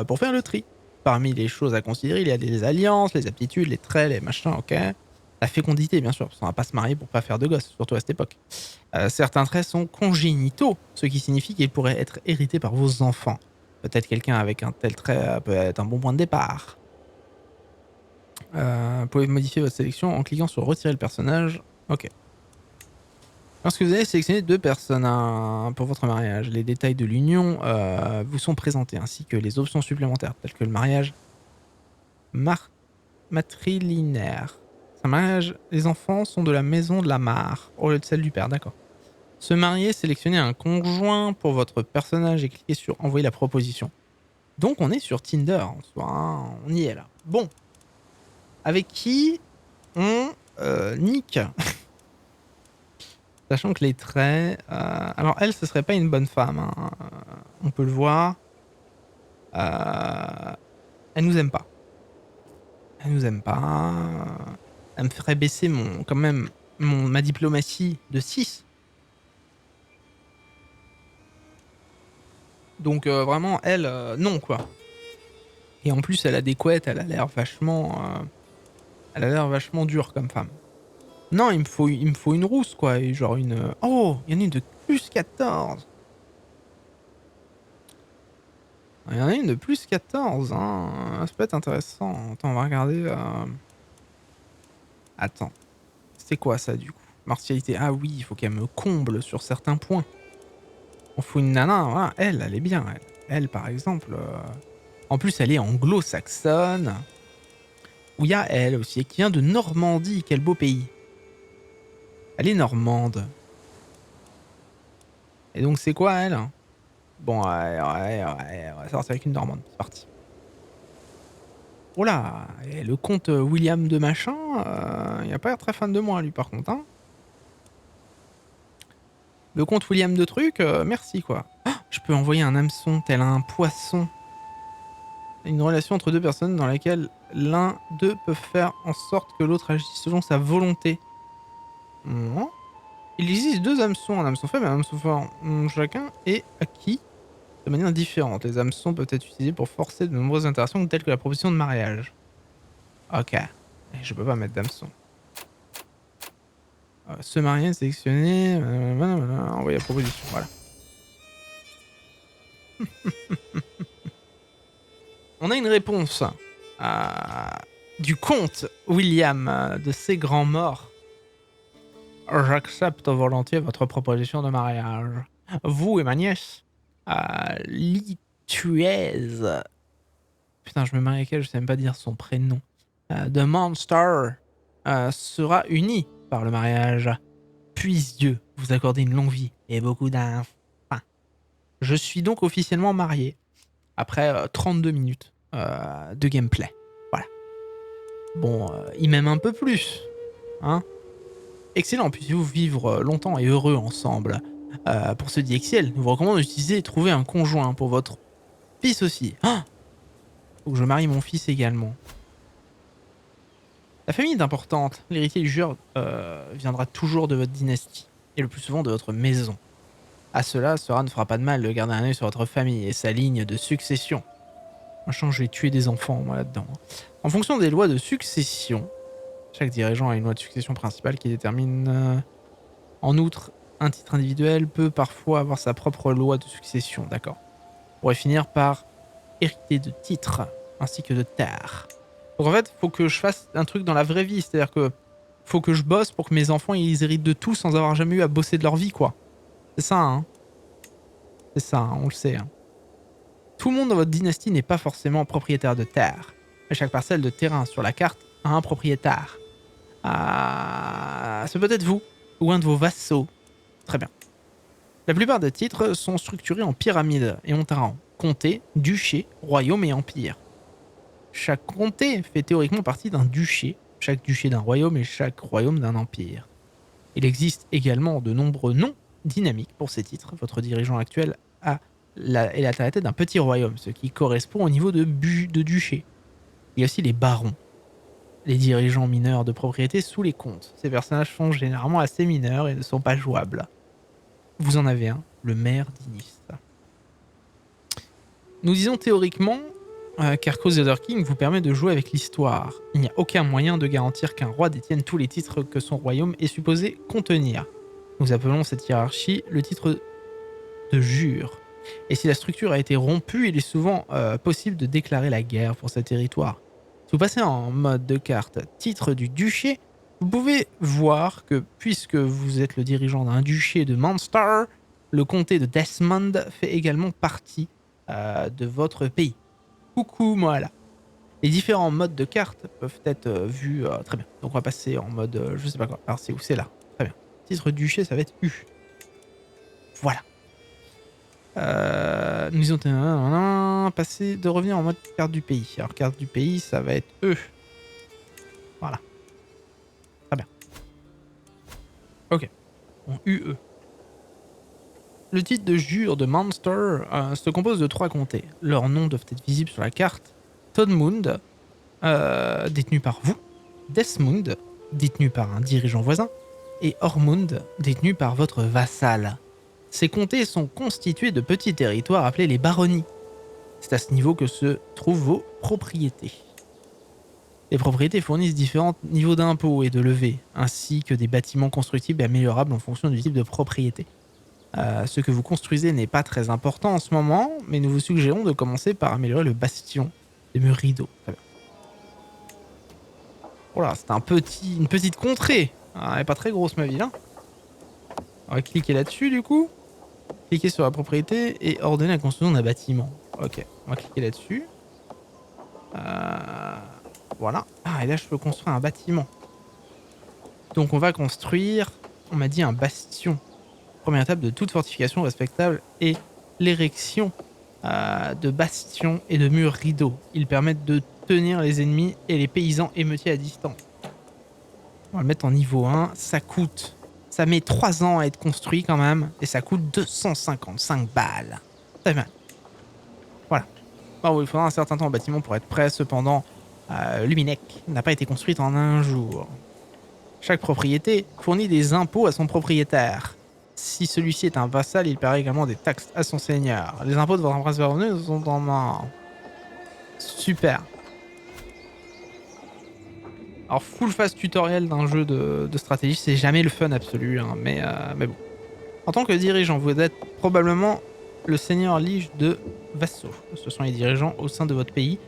pour faire le tri. Parmi les choses à considérer, il y a des alliances, les aptitudes, les traits, les machins, ok. La fécondité, bien sûr, parce qu'on va pas se marier pour pas faire de gosses, surtout à cette époque. Certains traits sont congénitaux, ce qui signifie qu'ils pourraient être hérités par vos enfants. Peut-être quelqu'un avec un tel trait peut être un bon point de départ. Vous pouvez modifier votre sélection en cliquant sur retirer le personnage. Ok. Lorsque vous allez sélectionner deux personnes pour votre mariage, les détails de l'union vous sont présentés, ainsi que les options supplémentaires, telles que le mariage matrilinéaire. C'est un mariage, les enfants sont de la maison de la mare, au lieu de celle du père, d'accord. Se marier, sélectionnez un conjoint pour votre personnage et cliquez sur envoyer la proposition. Donc on est sur Tinder en soi, hein, on y est là. Bon. Avec qui on nique. Sachant que les traits... alors elle, ce serait pas une bonne femme. Hein. On peut le voir. Elle nous aime pas. Elle nous aime pas. Elle me ferait baisser quand même ma diplomatie de 6. Donc vraiment, elle, non quoi. Et en plus, elle a des couettes, elle a l'air vachement dure comme femme. Non, il me faut une rousse quoi, et genre une. Oh, il y en a une de plus 14. Il y en a une de plus 14, hein. Ça peut être intéressant. Attends, on va regarder. Attends, c'est quoi ça du coup? Martialité. Ah oui, il faut qu'elle me comble sur certains points. On fout une nana, voilà. Elle est bien, elle. Elle, par exemple. En plus, elle est anglo-saxonne. Où il y a elle aussi, qui vient de Normandie. Quel beau pays. Elle est normande. Et donc, c'est quoi, elle? Bon, on va sortir avec une normande. C'est parti. Oh là, et le comte William de machin, il a pas l'air très fan de moi, lui, par contre. Hein. Le comte William de truc, merci, quoi. Ah, je peux envoyer un hameçon tel un poisson. Une relation entre deux personnes dans laquelle l'un d'eux peut faire en sorte que l'autre agisse selon sa volonté. Non. Il existe deux hameçons, un hameçon faible et un hameçon fort. Chacun est acquis de manière différente. Les hameçons peuvent être utilisés pour forcer de nombreuses interactions telles que la proposition de mariage. Ok. Je peux pas mettre d'hameçon. Se marier, sélectionner, envoyer la proposition, voilà. On a une réponse du comte William de ces grands morts. J'accepte volontiers votre proposition de mariage. Vous et ma nièce, Lituaise. Putain, je me marie avec elle, je sais même pas dire son prénom. The Monster sera unie par le mariage. Puisse Dieu vous accorder une longue vie et beaucoup d'enfants. Je suis donc officiellement marié après 32 minutes de gameplay. Voilà. Bon, il m'aime un peu plus. Hein. Excellent, puissiez-vous vivre longtemps et heureux ensemble. Pour ce DXL, nous vous recommandons d'utiliser et trouver un conjoint pour votre fils aussi. Ah, faut que je marie mon fils également. La famille est importante. L'héritier du jure viendra toujours de votre dynastie et le plus souvent de votre maison. À cela, cela ne fera pas de mal de garder un œil sur votre famille et sa ligne de succession. Machin, je vais tuer des enfants, moi, là-dedans. En fonction des lois de succession, chaque dirigeant a une loi de succession principale qui détermine... En outre, un titre individuel peut parfois avoir sa propre loi de succession, d'accord. On pourrait finir par hériter de titres, ainsi que de terres. Donc en fait, faut que je fasse un truc dans la vraie vie, c'est-à-dire que faut que je bosse pour que mes enfants ils héritent de tout sans avoir jamais eu à bosser de leur vie, quoi. C'est ça, hein. C'est ça, hein, on le sait. Hein. Tout le monde dans votre dynastie n'est pas forcément propriétaire de terre. Mais chaque parcelle de terrain sur la carte a un propriétaire. C'est peut-être vous, ou un de vos vassaux. Très bien. La plupart des titres sont structurés en pyramide et ont un rang. Comté, duché, royaume et empire. Chaque comté fait théoriquement partie d'un duché, chaque duché d'un royaume et chaque royaume d'un empire. Il existe également de nombreux noms dynamiques pour ces titres. Votre dirigeant actuel est à la tête d'un petit royaume, ce qui correspond au niveau de duché. Il y a aussi les barons, les dirigeants mineurs de propriété sous les comtes. Ces personnages sont généralement assez mineurs et ne sont pas jouables. Vous en avez un, le maire d'Inis. Nous disons théoriquement qu'Arcos the Other King vous permet de jouer avec l'histoire. Il n'y a aucun moyen de garantir qu'un roi détienne tous les titres que son royaume est supposé contenir. Nous appelons cette hiérarchie le titre de jure. Et si la structure a été rompue, il est souvent possible de déclarer la guerre pour ce territoire. Si vous passez en mode de carte titre du duché, vous pouvez voir que puisque vous êtes le dirigeant d'un duché de Munster, le comté de Desmond fait également partie de votre pays. Coucou, moi là. Les différents modes de cartes peuvent être vus très bien. Donc on va passer en mode je sais pas quoi. Alors c'est où? C'est là. Très bien. Titre duché, ça va être U. Voilà. Nous ont passé de revenir en mode carte du pays. Alors carte du pays, ça va être E. Voilà. Très bien. Ok. Bon, UE. Le titre de jure de Munster se compose de 3 comtés. Leurs noms doivent être visibles sur la carte. Thomund, détenu par vous. Desmund, détenu par un dirigeant voisin. Et Ormund, détenu par votre vassal. Ces comtés sont constitués de petits territoires appelés les baronnies. C'est à ce niveau que se trouvent vos propriétés. Les propriétés fournissent différents niveaux d'impôts et de levées, ainsi que des bâtiments constructibles et améliorables en fonction du type de propriété. Ce que vous construisez n'est pas très important en ce moment, mais nous vous suggérons de commencer par améliorer le bastion des murs rideaux. Voilà, c'est une petite contrée. Elle n'est pas très grosse ma ville. Hein. On va cliquer là-dessus du coup. Cliquer sur la propriété et ordonner la construction d'un bâtiment. Ok, on va cliquer là-dessus. Voilà. Ah, et là je peux construire un bâtiment. Donc on va construire, on m'a dit un bastion. Première étape de toute fortification respectable est l'érection de bastions et de murs rideaux. Ils permettent de tenir les ennemis et les paysans émeutiers à distance. On va le mettre en niveau 1. Ça met 3 ans à être construit quand même. Et ça coûte 255 balles. Très bien. Voilà. Bon, il faudra un certain temps au bâtiment pour être prêt. Cependant, Luminec n'a pas été construite en un jour. Chaque propriété fournit des impôts à son propriétaire. Si celui-ci est un vassal, il paie également des taxes à son seigneur. Les impôts de votre prince revenu sont en main. Super. Alors, full phase tutoriel d'un jeu de stratégie, c'est jamais le fun absolu, hein, mais bon. En tant que dirigeant, vous êtes probablement le seigneur lige de vassaux. Ce sont les dirigeants au sein de votre pays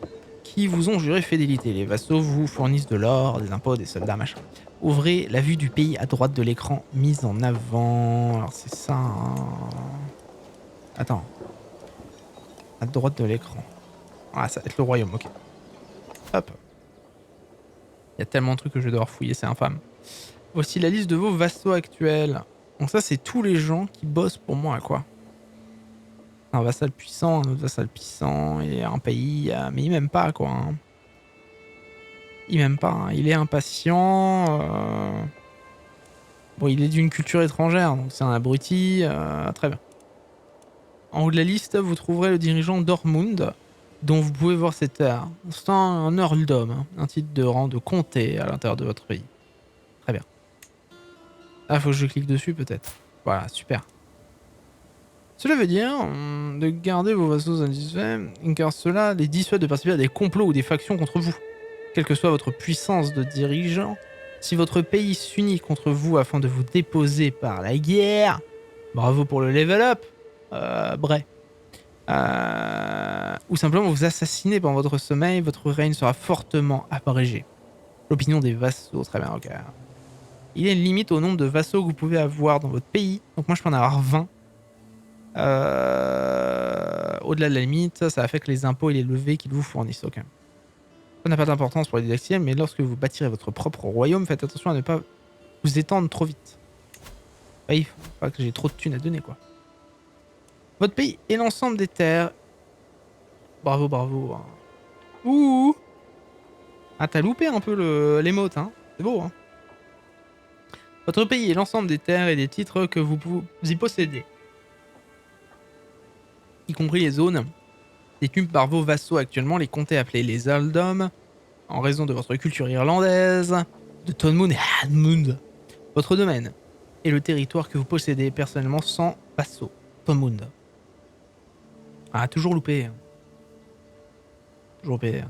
qui vous ont juré fidélité. Les vassaux vous fournissent de l'or, des impôts, des soldats, machin. Ouvrez la vue du pays à droite de l'écran, mise en avant. Alors c'est ça. Hein. Attends. À droite de l'écran. Ah, ça va être le royaume, ok. Hop. Il y a tellement de trucs que je vais devoir fouiller, c'est infâme. Voici la liste de vos vassaux actuels. Donc ça, c'est tous les gens qui bossent pour moi, quoi. Un vassal puissant, un autre vassal puissant, et un pays... mais il m'aime pas, quoi. Hein. Il m'aime pas, hein. Il est impatient. Bon, il est d'une culture étrangère, donc c'est un abruti. Très bien. En haut de la liste, vous trouverez le dirigeant d'Ormund, dont vous pouvez voir cette terre. C'est un earldom, hein, un titre de rang de comté à l'intérieur de votre pays. Très bien. Ah, faut que je clique dessus peut-être. Voilà, super. Cela veut dire de garder vos vassaux satisfaits, car cela les dissuade de participer à des complots ou des factions contre vous. Quelle que soit votre puissance de dirigeant, si votre pays s'unit contre vous afin de vous déposer par la guerre, bravo pour le level up, bref. Ou simplement vous assassiner pendant votre sommeil, votre règne sera fortement abrégé. L'opinion des vassaux, très bien, ok. Il y a une limite au nombre de vassaux que vous pouvez avoir dans votre pays, donc moi je peux en avoir 20. Au-delà de la limite, ça affecte les impôts et les levées qu'ils vous fournissent. Okay. Ça n'a pas d'importance pour les didactiques, mais lorsque vous bâtirez votre propre royaume, faites attention à ne pas vous étendre trop vite. Bah, il faut pas que j'ai trop de thunes à donner, quoi. Votre pays est l'ensemble des terres. Bravo, bravo. Hein. Ouh. Ah, t'as loupé un peu l'émote, hein. C'est beau, hein. Votre pays est l'ensemble des terres et des titres que vous y possédez, y compris les zones détenues par vos vassaux actuellement, les comtés appelés les earldoms, en raison de votre culture irlandaise, de Thomund et Hadmund. Votre domaine est le territoire que vous possédez personnellement sans vassaux. Thomund. Ah, toujours loupé. Toujours loupé.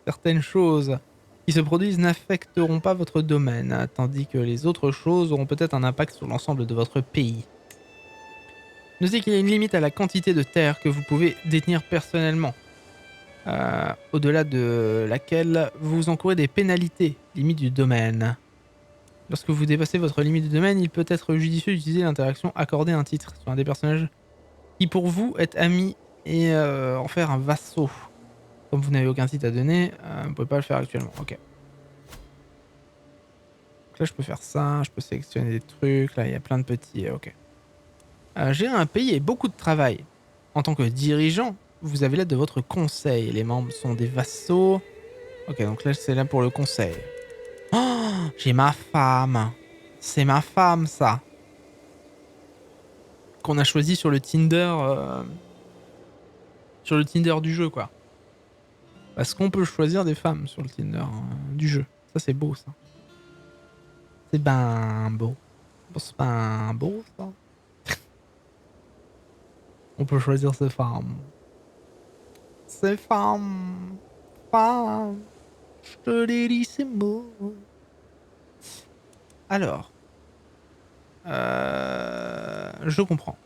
Certaines choses qui se produisent n'affecteront pas votre domaine, tandis que les autres choses auront peut-être un impact sur l'ensemble de votre pays. Notez qu'il y a une limite à la quantité de terres que vous pouvez détenir personnellement, au-delà de laquelle vous encourez des pénalités, limite du domaine. Lorsque vous dépassez votre limite de domaine, il peut être judicieux d'utiliser l'interaction accorder un titre sur un des personnages qui pour vous est ami et en faire un vassau. Comme vous n'avez aucun titre à donner, vous ne pouvez pas le faire actuellement. Ok. Donc là, je peux faire ça, je peux sélectionner des trucs. Là, il y a plein de petits. Ok. Gérer un pays et beaucoup de travail. En tant que dirigeant, vous avez l'aide de votre conseil. Les membres sont des vassaux. Ok, donc là, c'est là pour le conseil. Oh, j'ai ma femme. C'est ma femme, ça. qu'on a choisi sur le Tinder, du jeu, quoi. Parce qu'on peut choisir des femmes sur le Tinder du jeu. Ça, c'est beau, ça. C'est ben beau. C'est ben beau, ça. On peut choisir ses femmes. Ses femmes. Femmes. Je te les dis, ces mots. Alors. Je comprends.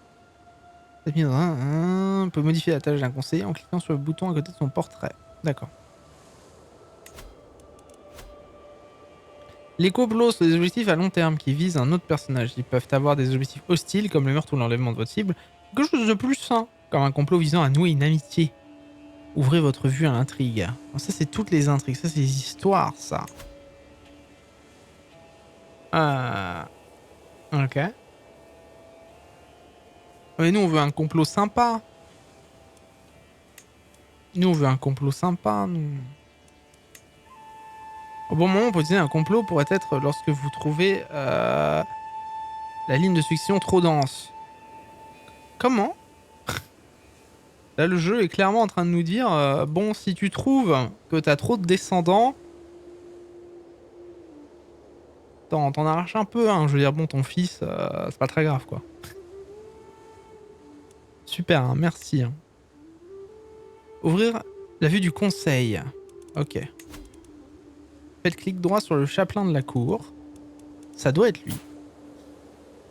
On peut modifier la tâche d'un conseiller en cliquant sur le bouton à côté de son portrait. D'accord. Les complots sont des objectifs à long terme qui visent un autre personnage. Ils peuvent avoir des objectifs hostiles comme le meurtre ou l'enlèvement de votre cible. Quelque chose de plus sain, comme un complot visant à nouer une amitié. Ouvrez votre vue à l'intrigue. Bon, ça, c'est toutes les intrigues. Ça, c'est les histoires, ça. Ok. Mais nous, on veut un complot sympa. Nous, on veut un complot sympa, nous. Au bon moment, on peut utiliser un complot pourrait être lorsque vous trouvez la ligne de succession trop dense. Comment? Là, le jeu est clairement en train de nous dire bon, si tu trouves que t'as trop de descendants, t'en arraches un peu, hein. Je veux dire, bon, ton fils, c'est pas très grave, quoi. Super, hein, merci. Hein. Ouvrir la vue du conseil. Ok. Faites clic droit sur le chapelain de la cour. Ça doit être lui.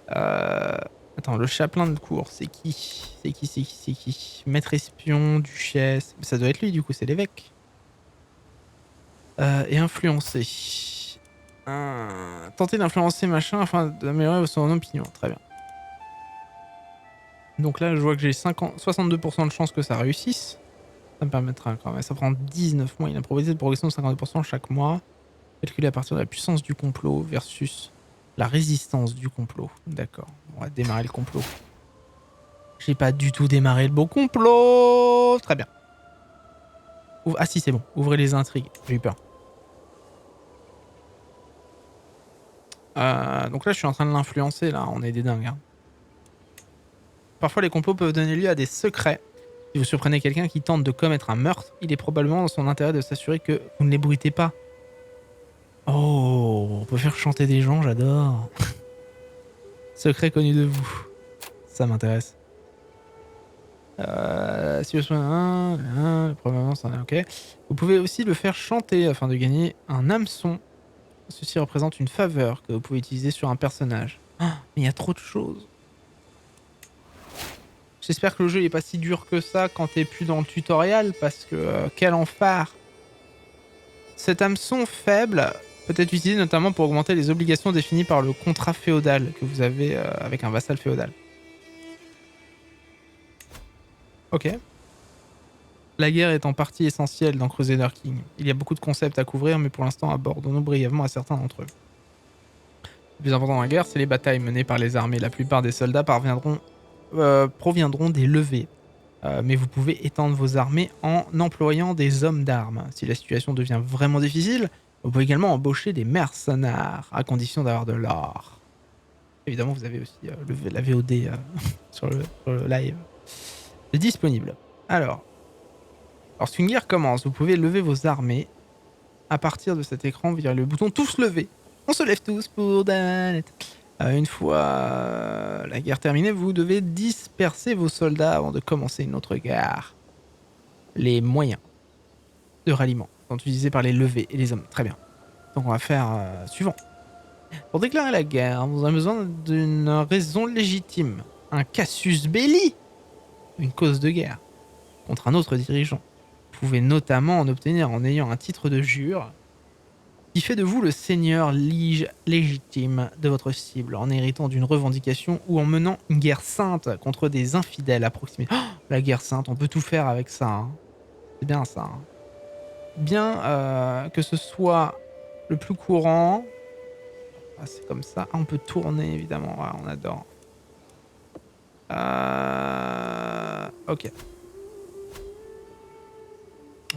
Attends, le chapelain de cour, c'est qui? C'est qui? Maître espion, duchesse. Ça doit être lui, du coup, c'est l'évêque. Et influencer. Tenter d'influencer machin afin d'améliorer son opinion. Très bien. Donc là, je vois que j'ai 62% de chance que ça réussisse. Ça me permettra quand même. Ça prend 19 mois. Il a une probabilité de progression de 52% chaque mois. Calculé à partir de la puissance du complot versus la résistance du complot. D'accord. On va démarrer le complot. J'ai pas du tout démarré le beau complot. Très bien. Ah si, c'est bon. Ouvrez les intrigues. J'ai eu peur. Donc là, je suis en train de l'influencer. Là, on est des dingues. Hein. Parfois, les complots peuvent donner lieu à des secrets. Si vous surprenez quelqu'un qui tente de commettre un meurtre, il est probablement dans son intérêt de s'assurer que vous ne l'ébruitez pas. Oh, on peut faire chanter des gens, j'adore. Secret connu de vous. Ça m'intéresse. Si vous probablement ça ok. Vous pouvez aussi le faire chanter afin de gagner un hameçon. Ceci représente une faveur que vous pouvez utiliser sur un personnage. Ah, mais il y a trop de choses. J'espère que le jeu n'est pas si dur que ça quand t'es plus dans le tutoriel parce que quel enfer. Cet hameçon faible peut être utilisé notamment pour augmenter les obligations définies par le contrat féodal que vous avez avec un vassal féodal. Ok. La guerre est en partie essentielle dans Crusader King. Il y a beaucoup de concepts à couvrir, mais pour l'instant abordons-nous brièvement à certains d'entre eux. Le plus important dans la guerre, c'est les batailles menées par les armées. La plupart des soldats proviendront des levées. Mais vous pouvez étendre vos armées en employant des hommes d'armes. Si la situation devient vraiment difficile, vous pouvez également embaucher des mercenaires, à condition d'avoir de l'or. Évidemment, vous avez aussi la VOD sur le live. C'est disponible. Alors, lorsqu'une guerre commence, vous pouvez lever vos armées à partir de cet écran via le bouton tous lever. On se lève tous pour Danet. Une fois la guerre terminée, vous devez disperser vos soldats avant de commencer une autre guerre. Les moyens de ralliement sont utilisés par les levées et les hommes. Très bien. Donc on va faire suivant. Pour déclarer la guerre, vous avez besoin d'une raison légitime. Un casus belli. Une cause de guerre. Contre un autre dirigeant. Vous pouvez notamment en obtenir en ayant un titre de jure qui fait de vous le seigneur légitime de votre cible, en héritant d'une revendication ou en menant une guerre sainte contre des infidèles à proximité. Oh, la guerre sainte, on peut tout faire avec ça. Hein. C'est bien ça. Hein. Bien que ce soit le plus courant. Ah, c'est comme ça. Ah, on peut tourner, évidemment. Ah, on adore. Ok.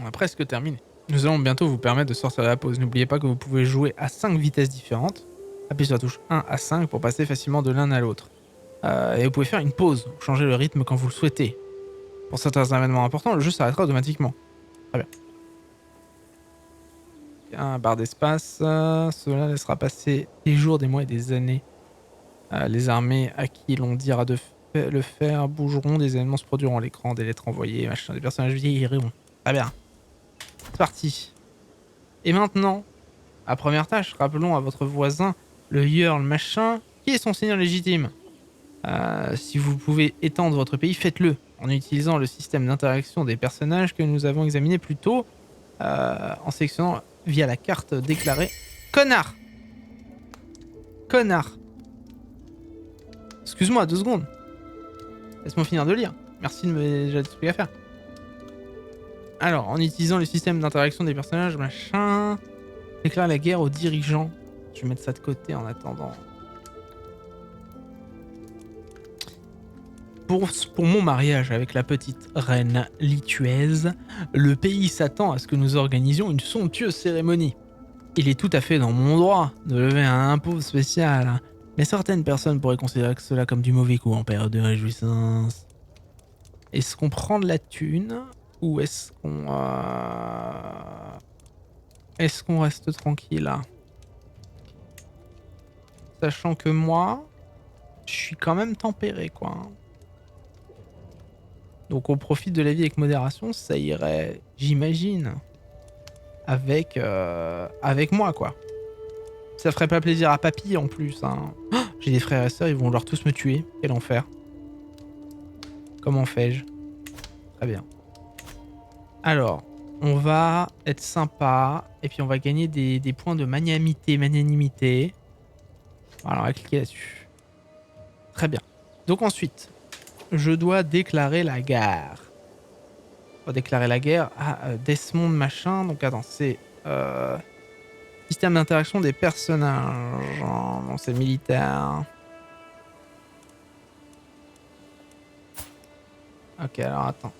On a presque terminé. Nous allons bientôt vous permettre de sortir de la pause. N'oubliez pas que vous pouvez jouer à 5 vitesses différentes. Appuyez sur la touche 1 à 5 pour passer facilement de l'un à l'autre. Et vous pouvez faire une pause, ou changer le rythme quand vous le souhaitez. Pour certains événements importants, le jeu s'arrêtera automatiquement. Très bien. Un barre d'espace. Cela laissera passer des jours, des mois et des années. Les armées à qui l'on dira de le faire bougeront, des événements se produiront à l'écran, des lettres envoyées, machin, des personnages vieilliront. Très bien. C'est parti. Et maintenant, à première tâche, rappelons à votre voisin, le Yearl machin, qui est son seigneur légitime. Si vous pouvez étendre votre pays, faites-le, en utilisant le système d'interaction des personnages que nous avons examiné plus tôt, en sélectionnant via la carte déclarée. Connard! Connard! Excuse-moi, 2 secondes. Laisse-moi finir de lire. Merci de me déjà expliquer à faire. Alors, en utilisant le système d'interaction des personnages, machin... Déclare la guerre aux dirigeants. Je vais mettre ça de côté en attendant. Pour mon mariage avec la petite reine lituaise, le pays s'attend à ce que nous organisions une somptueuse cérémonie. Il est tout à fait dans mon droit de lever un impôt spécial, mais certaines personnes pourraient considérer cela comme du mauvais coup en période de réjouissance. Est-ce qu'on prend de la thune ou est-ce qu'on reste tranquille là? Sachant que moi, je suis quand même tempéré quoi. Donc on profite de la vie avec modération, ça irait, j'imagine, avec moi quoi. Ça ferait pas plaisir à papy en plus. Hein. Oh, j'ai des frères et sœurs, ils vont vouloir tous me tuer. Quel enfer. Comment fais-je? Très bien. Alors, on va être sympa et puis on va gagner des points de magnanimité. Voilà, on va cliquer là-dessus. Très bien. Donc ensuite, je dois déclarer la guerre. On va déclarer la guerre à Desmond machin. Donc attends, c'est système d'interaction des personnages. Bon, c'est militaire. Ok, alors attends.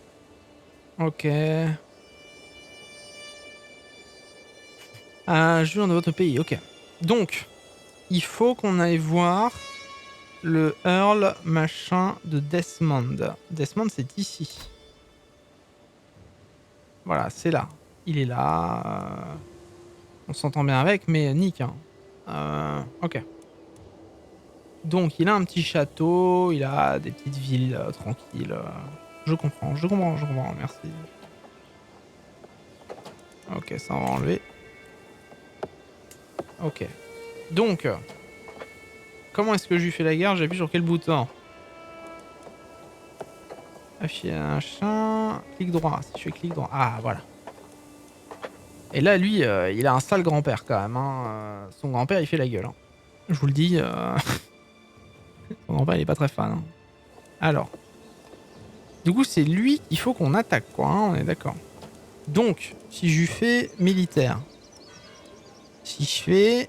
Ok. Joueur de votre pays, ok. Donc, il faut qu'on aille voir le Earl machin de Desmond. Desmond, c'est ici. Voilà, c'est là. Il est là. On s'entend bien avec, mais nick. Hein. Ok. Donc, il a un petit château, il a des petites villes tranquilles. Je comprends, merci. Ok, ça on va enlever. Ok. Donc, comment est-ce que je lui fais la guerre? J'appuie sur quel bouton? Afficher un chien. Clic droit. Si je fais clic droit. Ah, voilà. Et là, lui, il a un sale grand-père quand même. Hein. Son grand-père, il fait la gueule. Hein. Je vous le dis. Son grand-père, il est pas très fan. Hein. Alors. Du coup, c'est lui qu'il faut qu'on attaque, quoi. Hein, on est d'accord. Donc, si je lui fais militaire. Si je fais...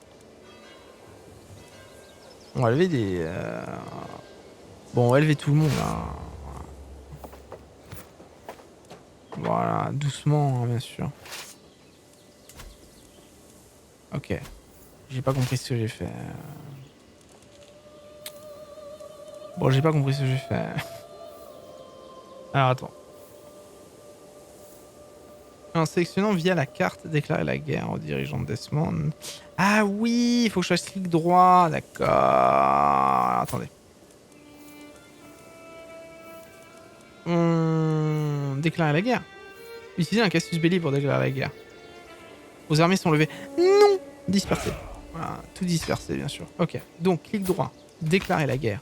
On va lever des... Bon, on va lever tout le monde. Hein. Voilà, doucement, hein, bien sûr. Ok. J'ai pas compris ce que j'ai fait. Bon, j'ai pas compris ce que j'ai fait. Alors, attends. En sélectionnant via la carte, déclarer la guerre aux dirigeants de Desmond. Ah oui, il faut que je fasse clic droit. D'accord. Attendez. Déclarer la guerre. Utilisez un casus belli pour déclarer la guerre. Vos armées sont levées. Non. Dispersées. Voilà, tout dispersé, bien sûr. Ok. Donc, clic droit. Déclarer la guerre.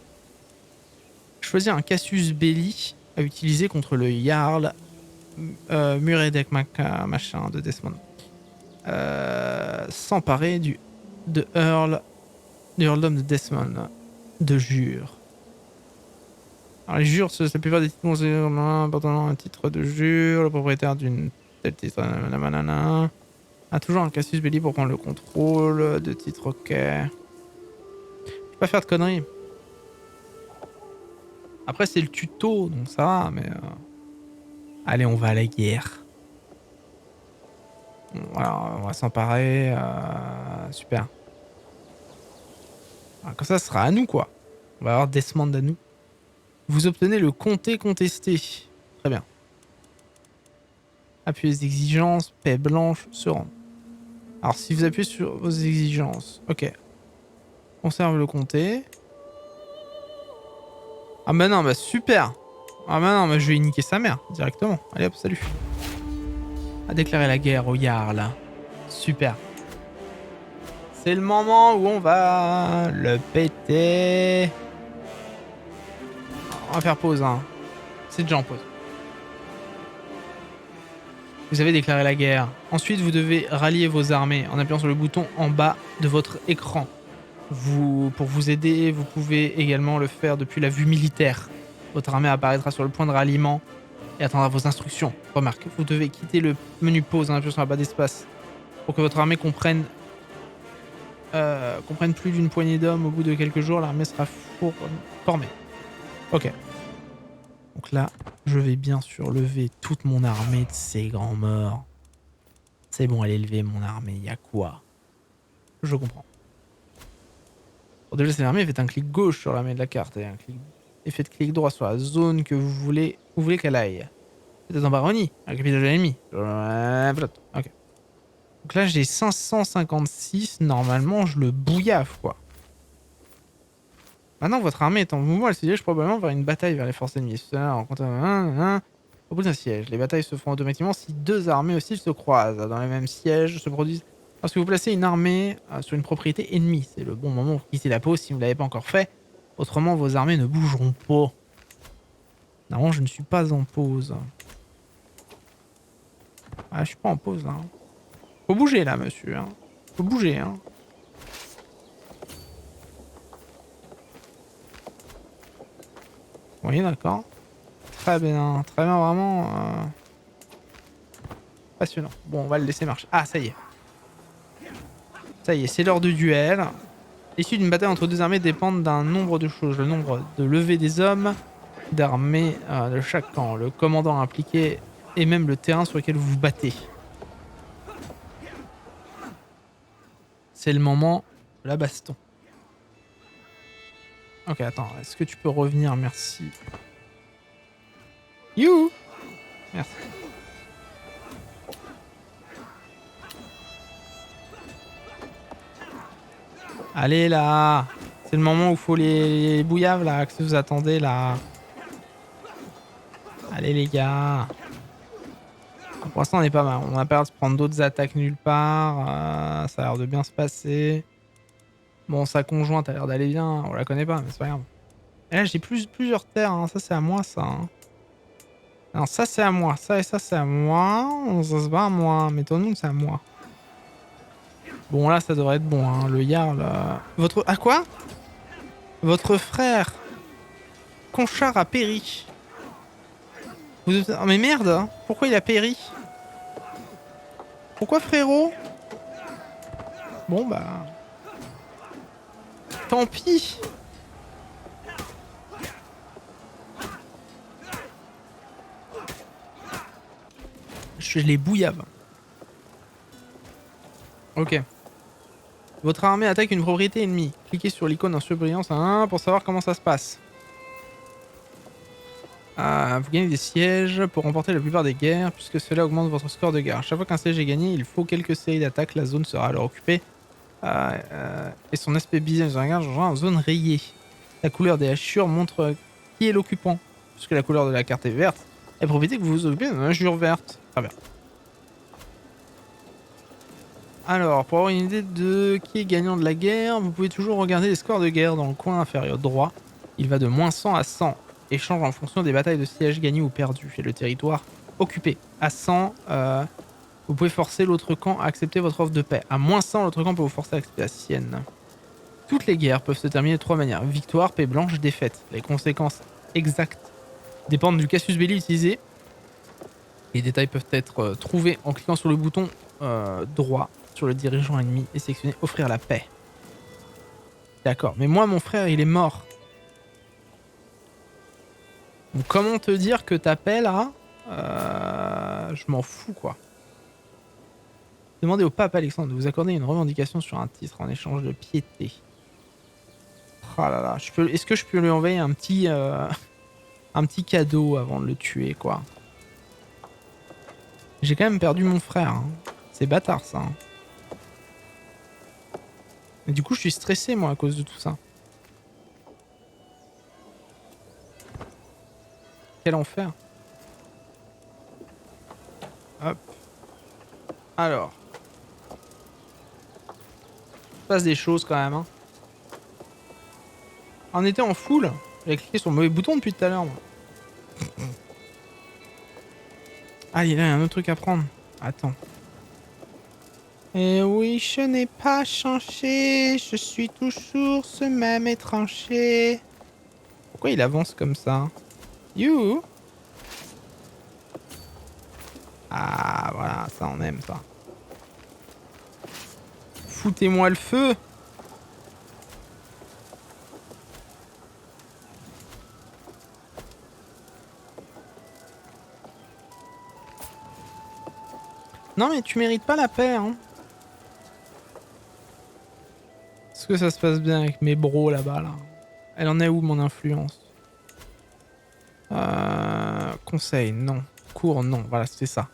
Choisir un casus belli à utiliser contre le Jarl Muredek machin de Desmond. S'emparer du Earldom de Desmond. De jure. Alors les jures, c'est la plupart des titres appartenant à un titre de jure, le propriétaire d'une tel titre, a toujours un casus belli pour prendre le contrôle de titre, ok. Je vais pas faire de conneries. Après c'est le tuto, donc ça va, mais... Allez, on va à la guerre. Bon, voilà, on va s'emparer, super. Alors, comme ça, ce sera à nous, quoi. On va avoir Desmond Danou. Vous obtenez le comté contesté. Très bien. Appuyez les exigences, paix blanche, se rendre. Alors, si vous appuyez sur vos exigences, ok. Conserve le comté. Ah bah non, bah super. Ah bah non, bah je vais niquer sa mère directement. Allez hop, salut. À déclarer la guerre au Jarl. Super. C'est le moment où on va le péter. On va faire pause, hein. C'est déjà en pause. Vous avez déclaré la guerre. Ensuite, vous devez rallier vos armées en appuyant sur le bouton en bas de votre écran. Pour vous aider, vous pouvez également le faire depuis la vue militaire. Votre armée apparaîtra sur le point de ralliement et attendra vos instructions. Remarque, vous devez quitter le menu pause en appuyant sur la barre d'espace pour que votre armée comprenne plus d'une poignée d'hommes. Au bout de quelques jours, l'armée sera formée. Ok. Donc là, je vais bien sûr lever toute mon armée de ces grands morts. C'est bon, elle est levée, mon armée. Il y a quoi? Je comprends. Pour déplacer l'armée, faites un clic gauche sur l'armée de la carte et faites clic droit sur la zone que vous voulez qu'elle aille. Faites en baronnie, la capitale de l'ennemi. Ok. Donc là, j'ai 556. Normalement, je le bouillaffe, quoi. Maintenant que votre armée est en mouvement, elle se dirige probablement vers une bataille vers les forces ennemies. Au bout d'un siège, les batailles se font automatiquement si deux armées hostiles se croisent. Dans les mêmes sièges se produisent lorsque vous placez une armée sur une propriété ennemie. C'est le bon moment pour quitter la pause si vous ne l'avez pas encore fait. Autrement, vos armées ne bougeront pas. Normalement, je ne suis pas en pause. Ah, je suis pas en pause là. Faut bouger là, monsieur. Hein. Faut bouger. Hein. Oui, d'accord. Très bien, vraiment passionnant. Bon, on va le laisser marcher. Ah, ça y est. Ça y est, c'est l'heure du duel. L'issue d'une bataille entre deux armées dépendent d'un nombre de choses. Le nombre de levées des hommes, d'armées de chaque camp, le commandant impliqué et même le terrain sur lequel vous vous battez. C'est le moment de la baston. Ok, attends, est-ce que tu peux revenir? Merci. You. Merci. Allez là. C'est le moment où il faut les bouillaves là, que vous attendez là. Allez les gars. Pour l'instant on est pas mal. On a peur de se prendre d'autres attaques nulle part. Ça a l'air de bien se passer. Bon, sa conjointe a l'air d'aller bien. On la connaît pas, mais c'est pas grave. Et là j'ai plusieurs terres. Hein. Ça c'est à moi ça. Hein. Alors ça c'est à moi. Ça et ça c'est à moi. Ça se bat à moi. Mais ton nom c'est à moi. Bon là ça devrait être bon. Hein. Le Jarl. Votre... Ah quoi? Votre frère Conchar a péri. Oh mais merde, hein. Pourquoi il a péri? Pourquoi frérot? Bon bah... Tant pis. Je les bouillave. Ok. Votre armée attaque une propriété ennemie. Cliquez sur l'icône en surbrillance pour savoir comment ça se passe. Vous gagnez des sièges pour remporter la plupart des guerres, puisque cela augmente votre score de guerre. Chaque fois qu'un siège est gagné, il faut quelques séries d'attaques. La zone sera alors occupée. Et son aspect bizarre dans la guerre changera en zone rayée. La couleur des hachures montre qui est l'occupant, puisque la couleur de la carte est verte. La propriété que vous vous occupez d'une hachure verte. Très bien. Alors, pour avoir une idée de qui est gagnant de la guerre, vous pouvez toujours regarder les scores de guerre dans le coin inférieur droit. Il va de moins 100 à 100 et change en fonction des batailles de siège gagnées ou perdues. Et le territoire occupé. À 100, vous pouvez forcer l'autre camp à accepter votre offre de paix. À moins 100, l'autre camp peut vous forcer à accepter la sienne. Toutes les guerres peuvent se terminer de trois manières. Victoire, paix blanche, défaite. Les conséquences exactes dépendent du casus belli utilisé. Les détails peuvent être trouvés en cliquant sur le bouton droit sur le dirigeant ennemi et sélectionner offrir la paix. D'accord, mais moi mon frère il est mort. Donc comment te dire que ta paix là, je m'en fous quoi. Demandez au pape Alexandre de vous accorder une revendication sur un titre en échange de piété. Oh là là, est-ce que je peux lui envoyer un petit cadeau avant de le tuer, quoi. J'ai quand même perdu mon frère. Hein. C'est bâtard, ça. Hein. Et du coup, je suis stressé, moi, à cause de tout ça. Quel enfer. Hop. Alors. Il se passe des choses, quand même. Hein. On était en full. J'ai cliqué sur le mauvais bouton depuis tout à l'heure, moi. Ah, il y a un autre truc à prendre. Attends. Et oui, je n'ai pas changé. Je suis toujours ce même étranger. Pourquoi il avance comme ça? You. Ah, voilà, ça on aime ça. Foutez-moi le feu. Non mais tu mérites pas la paix, hein. Est-ce que ça se passe bien avec mes bros là-bas, là? Elle en est où, mon influence? Conseil, non. Cours, non. Voilà, c'est ça.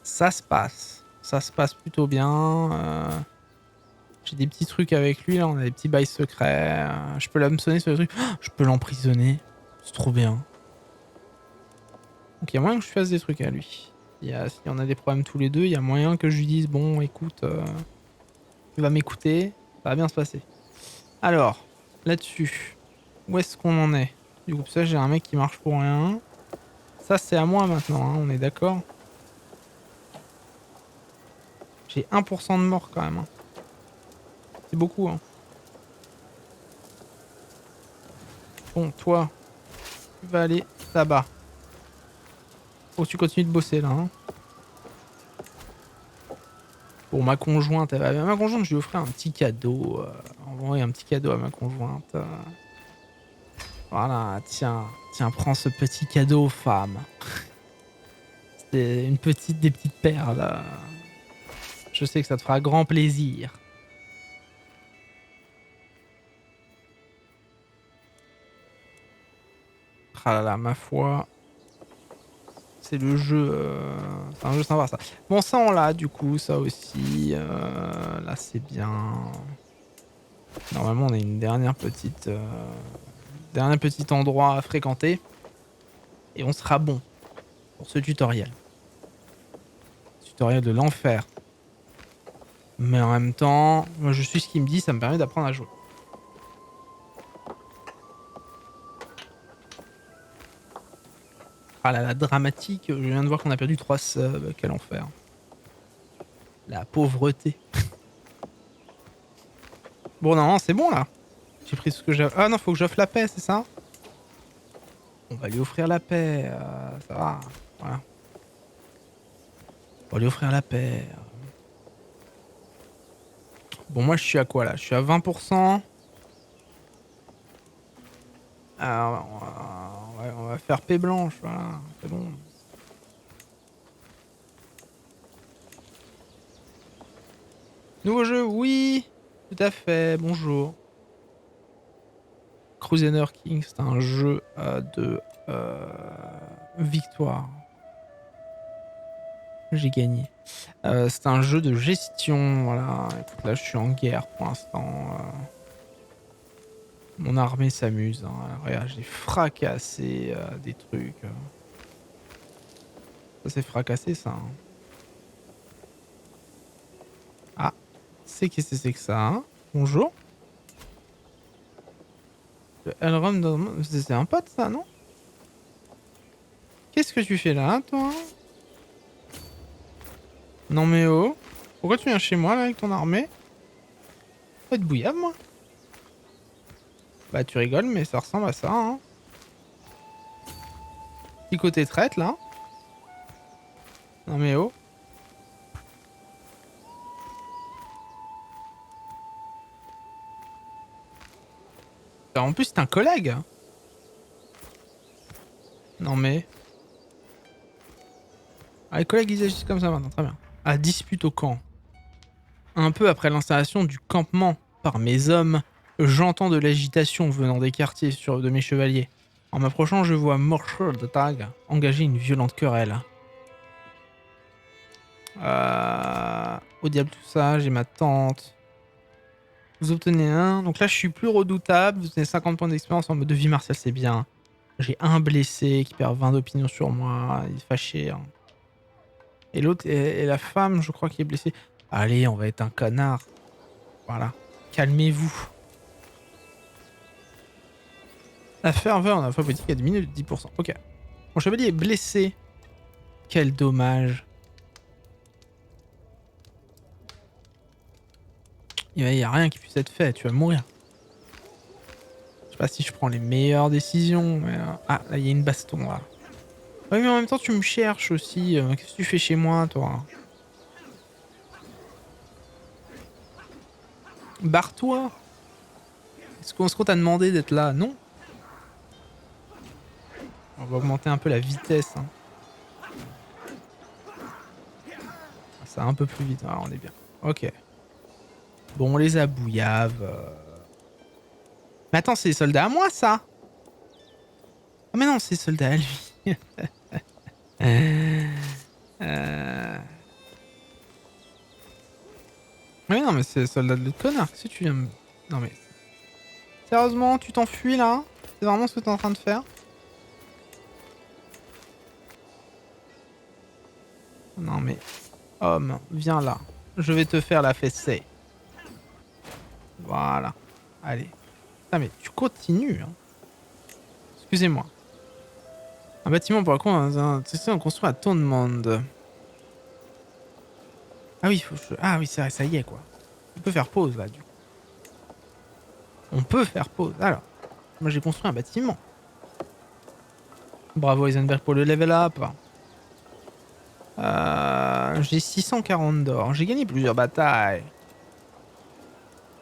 Ça se passe. Ça se passe plutôt bien. J'ai des petits trucs avec lui, là. On a des petits bails secrets. Je peux l'hameçonner sur les trucs. Oh, je peux l'emprisonner. C'est trop bien. Donc il y a moyen que je fasse des trucs à lui. Si on a des problèmes tous les deux, il y a moyen que je lui dise, bon, écoute, tu vas m'écouter. Ça va bien se passer. Alors, là-dessus, où est-ce qu'on en est? Du coup, ça, j'ai un mec qui marche pour rien. Ça, c'est à moi maintenant, hein, on est d'accord? J'ai 1% de mort quand même. Hein. C'est beaucoup. Hein. Bon, toi, tu vas aller là-bas. Faut que tu continues de bosser là. Hein. Bon, ma conjointe, elle va bien. Ma conjointe, je lui offrir un petit cadeau. Envoyer un petit cadeau à ma conjointe. Voilà, tiens. Tiens, prends ce petit cadeau, femme. C'est des petites perles. Je sais que ça te fera grand plaisir. Ah là là, ma foi. C'est le jeu. C'est un jeu sympa ça. Bon, ça on l'a du coup, ça aussi. Là c'est bien. Normalement on a une dernier petit endroit à fréquenter. Et on sera bon pour ce tutoriel. Tutoriel de l'enfer. Mais en même temps, moi je suis ce qu'il me dit, ça me permet d'apprendre à jouer. Ah là là, dramatique. Je viens de voir qu'on a perdu 3 subs. Quel enfer. La pauvreté. Bon, non, c'est bon là. J'ai pris ce que j'avais. Ah non, faut que j'offre la paix, c'est ça? On va lui offrir la paix. Ça va. Voilà. On va lui offrir la paix. Bon, moi, je suis à quoi là? Je suis à 20%. Alors, on va faire paix blanche. Voilà. C'est bon. Nouveau jeu, oui. Tout à fait. Bonjour. Crusader King, c'est un jeu de victoire. J'ai gagné. C'est un jeu de gestion. Voilà. Écoute, là, je suis en guerre pour l'instant. Mon armée s'amuse. Hein. Regarde, j'ai fracassé des trucs. Ça, c'est fracassé, ça. Hein. Ah, qu'est-ce que c'est que ça hein. Bonjour. Le Elrond, c'est un pote, ça, non? Qu'est-ce que tu fais là, toi? Non mais oh. Pourquoi tu viens chez moi, là, avec ton armée? Pas de bouillave, moi. Bah, tu rigoles, mais ça ressemble à ça, hein. Petit côté traite, là. Non mais oh. En plus, c'est un collègue. Non mais... Ah, les collègues, ils agissent comme ça maintenant, très bien. À dispute au camp. Un peu après l'installation du campement par mes hommes, J'entends de l'agitation venant des quartiers de mes chevaliers. En m'approchant, je vois Morshol de Tag engager une violente querelle. Au diable tout ça, j'ai ma tante. Vous obtenez un. Donc là, je suis plus redoutable. Vous obtenez 50 points d'expérience en mode de vie martiale, c'est bien. J'ai un blessé qui perd 20 d'opinion sur moi. Il est fâché. Hein. Et l'autre, et la femme, je crois, qui est blessée. Allez, on va être un connard. Voilà. Calmez-vous. La ferveur en foi politique a diminué de 10%. Ok. Mon chevalier est blessé. Quel dommage. Il n'y a rien qui puisse être fait. Tu vas mourir. Je sais pas si je prends les meilleures décisions. Mais ah, là, il y a une baston, là. Oui, mais en même temps, tu me cherches aussi. Qu'est-ce que tu fais chez moi, toi? Barre-toi. Est-ce qu'on t'a demandé d'être là? Non. On va augmenter un peu la vitesse. Hein. Ça va un peu plus vite. Ah, on est bien. Ok. Bon, on les abouillave. Mais attends, c'est les soldats à moi, ça? Ah, mais non, c'est les soldats à lui. Mais non, mais c'est les soldats de l'autre connard. Qu'est-ce que tu viens me... Non, mais... Sérieusement, tu t'enfuis, là? C'est vraiment ce que t'es en train de faire? Non, mais... Homme, viens là. Je vais te faire la fessée. Voilà. Allez. Ah, mais tu continues, hein. Excusez-moi. Un bâtiment pour on construit à ton demande. Ah oui, ah oui, c'est vrai, ça y est, quoi. On peut faire pause, là, du coup. On peut faire pause. Alors, moi, j'ai construit un bâtiment. Bravo, Heisenberg, pour le level up. J'ai 640 d'or. J'ai gagné plusieurs batailles.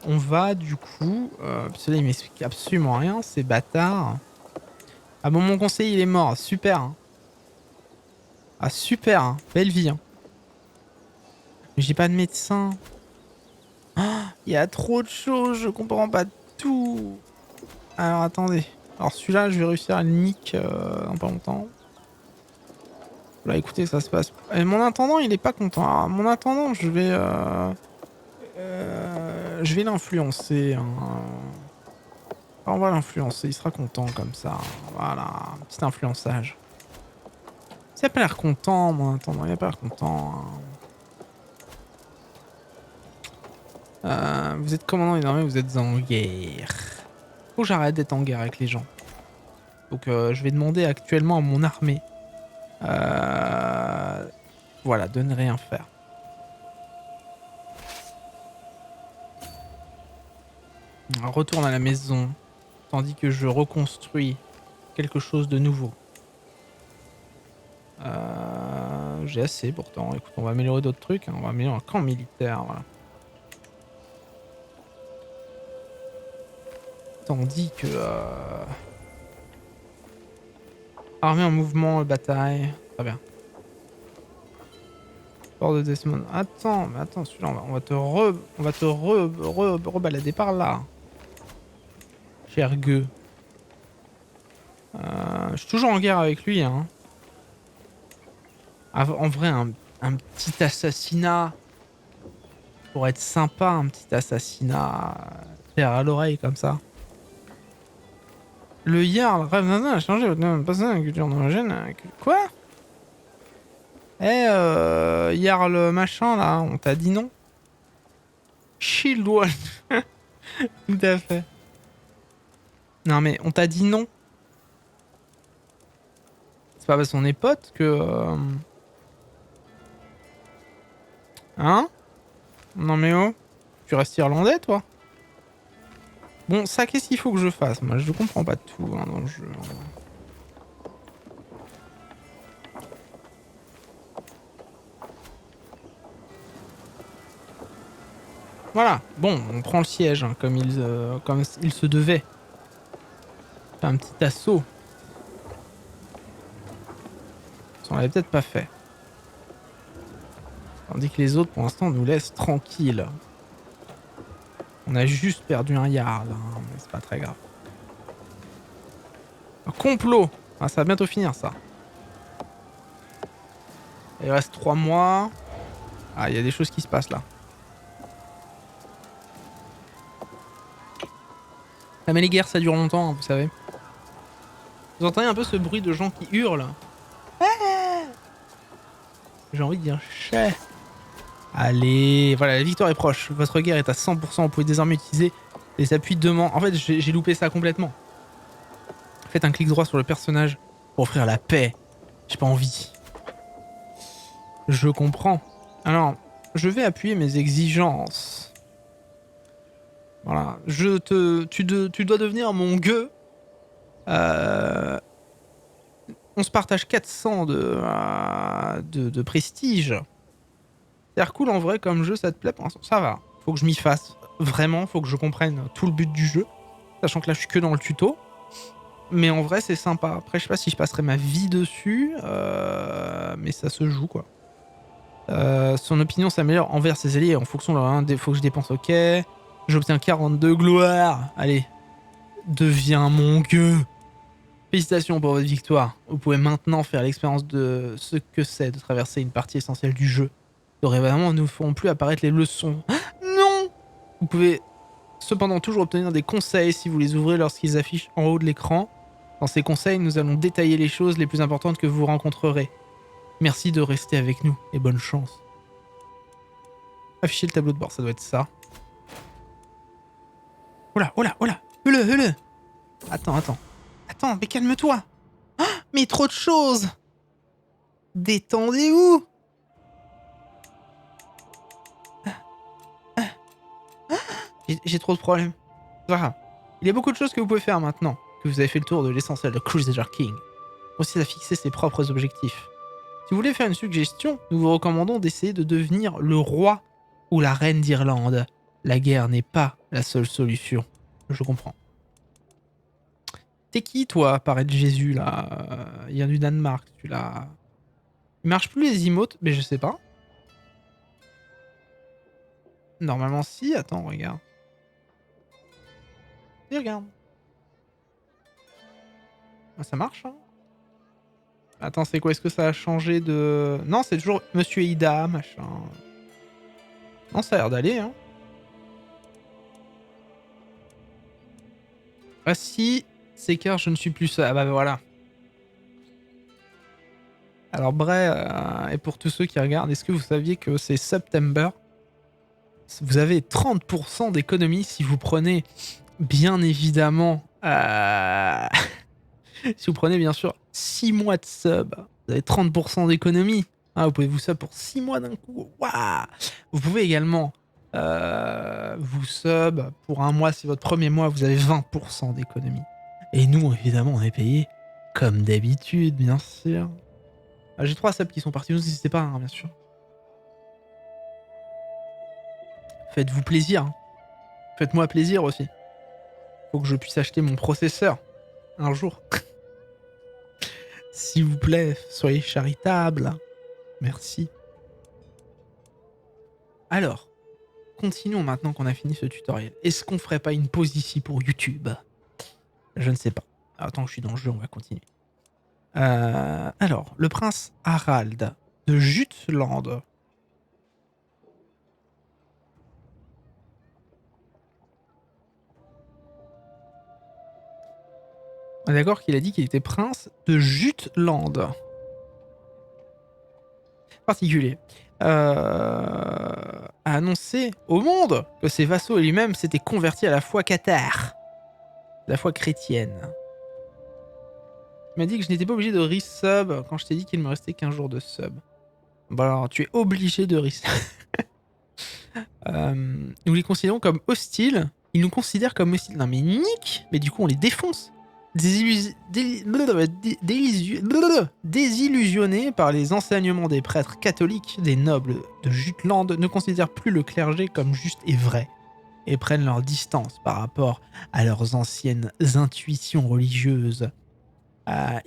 On va, du coup... Cela, il m'explique absolument rien, ces bâtards. Ah bon, mon conseiller, il est mort. Super. Hein. Ah, super. Hein. Belle vie. Hein. Mais j'ai pas de médecin. Il y a trop de choses, je comprends pas tout. Alors attendez. Alors celui-là, je vais réussir à le nick dans pas longtemps. Là, écoutez, ça se passe. Et mon intendant, il est pas content. Alors, mon intendant, je vais l'influencer. Hein. On va l'influencer, il sera content comme ça. Voilà, un petit influençage. Il a pas l'air content, mon intendant, il a pas l'air content. Vous êtes commandant énorme, vous êtes en guerre. Faut que j'arrête d'être en guerre avec les gens. Donc je vais demander actuellement à mon armée. Voilà, de ne rien faire. On retourne à la maison. Tandis que je reconstruis quelque chose de nouveau. J'ai assez pourtant. Écoute, on va améliorer d'autres trucs. Hein. On va améliorer un camp militaire. Voilà. Tandis que... Armée en mouvement, bataille. Très bien. Port de Desmond. Attends, mais attends, celui-là, on va te rebalader par là. Cher gueux. Je suis toujours en guerre avec lui. Hein. En vrai, un petit assassinat. Pour être sympa, un petit assassinat. Faire à l'oreille comme ça. Le Jarl rêve d'un a changé votre personnage de culture d'origine. Quoi? Jarl machin là, on t'a dit non? Shield Wall. Tout à fait. Non mais on t'a dit non. C'est pas parce qu'on est potes que... Hein? Non mais oh. Tu restes irlandais toi? Bon ça qu'est-ce qu'il faut que je fasse? Moi je comprends pas tout hein, dans le jeu. Voilà, bon, on prend le siège hein, comme il se devait. Fait un petit assaut. Ça on l'avait peut-être pas fait. Tandis que les autres pour l'instant nous laissent tranquilles. On a juste perdu un yard, hein, mais c'est pas très grave. Un complot. Ah, ça va bientôt finir, ça. Il reste 3 mois. Ah, il y a des choses qui se passent, là. Ah, mais les guerres, ça dure longtemps, hein, vous savez. Vous entendez un peu ce bruit de gens qui hurlent? J'ai envie de dire chais. Allez, voilà, la victoire est proche. Votre guerre est à 100%. Vous pouvez désormais utiliser les appuis de demande. En fait, j'ai loupé ça complètement. Faites un clic droit sur le personnage pour offrir la paix. J'ai pas envie. Je comprends. Alors, je vais appuyer mes exigences. Voilà. Tu dois devenir mon gueux. On se partage 400 de prestige. C'est cool en vrai comme jeu, ça te plaît? Ça va. Faut que je m'y fasse. Vraiment, faut que je comprenne tout le but du jeu. Sachant que là, je suis que dans le tuto. Mais en vrai, c'est sympa. Après, je sais pas si je passerai ma vie dessus. Mais ça se joue, quoi. Son opinion s'améliore envers ses alliés en fonction de leur faut que je dépense, ok. J'obtiens 42 gloire. Allez. Deviens mon gueux. Félicitations pour votre victoire. Vous pouvez maintenant faire l'expérience de ce que c'est de traverser une partie essentielle du jeu. Dorénavant, nous ne ferons plus apparaître les leçons. Non! Vous pouvez cependant toujours obtenir des conseils si vous les ouvrez lorsqu'ils affichent en haut de l'écran. Dans ces conseils, nous allons détailler les choses les plus importantes que vous rencontrerez. Merci de rester avec nous et bonne chance. Afficher le tableau de bord, ça doit être ça. Oh là, oh là, oh là! Hule! Attends, mais calme-toi! Ah, mais trop de choses! Détendez-vous! J'ai trop de problèmes. Voilà. Il y a beaucoup de choses que vous pouvez faire maintenant que vous avez fait le tour de l'essentiel de Crusader King. Aussi à fixer ses propres objectifs. Si vous voulez faire une suggestion, nous vous recommandons d'essayer de devenir le roi ou la reine d'Irlande. La guerre n'est pas la seule solution. Je comprends. T'es qui, toi, paraître Jésus, là? Il vient du Danemark, tu l'as... Il marche plus les emotes, mais je sais pas. Normalement, si. Attends, regarde. Et regarde. Ah, ça marche, hein? Attends, c'est quoi? Est-ce que ça a changé de... Non, c'est toujours Monsieur Ida, machin. Non, ça a l'air d'aller, hein. Ah si, c'est car je ne suis plus ça. Ah bah voilà. Alors bref, et pour tous ceux qui regardent, est-ce que vous saviez que c'est September? Vous avez 30% d'économie si vous prenez, bien évidemment... si vous prenez, bien sûr, 6 mois de sub. Vous avez 30% d'économie. Ah, vous pouvez vous sub pour 6 mois d'un coup. Waouh! Vous pouvez également vous sub pour un mois. Si votre premier mois, vous avez 20% d'économie. Et nous, évidemment, on est payé comme d'habitude, bien sûr. Ah, j'ai 3 subs qui sont partis. N'hésitez pas, hein, bien sûr. Faites-vous plaisir. Hein. Faites-moi plaisir aussi. Faut que je puisse acheter mon processeur un jour. S'il vous plaît, soyez charitable. Merci. Alors, continuons maintenant qu'on a fini ce tutoriel. Est-ce qu'on ferait pas une pause ici pour YouTube? Je ne sais pas. Attends, je suis dans le jeu, on va continuer. Alors, le prince Harald de Jutland. On est d'accord qu'il a dit qu'il était prince de Jutland. Particulier. A annoncé au monde que ses vassaux et lui-même s'étaient convertis à la foi cathare, la foi chrétienne. Il m'a dit que je n'étais pas obligé de resub quand je t'ai dit qu'il me restait qu'un jour de sub. Bon alors, tu es obligé de resub. Nous les considérons comme hostiles. Ils nous considèrent comme hostiles. Non mais nique. Mais du coup, on les défonce. Désillusionnés par les enseignements des prêtres catholiques, des nobles de Jutland ne considèrent plus le clergé comme juste et vrai et prennent leur distance par rapport à leurs anciennes intuitions religieuses.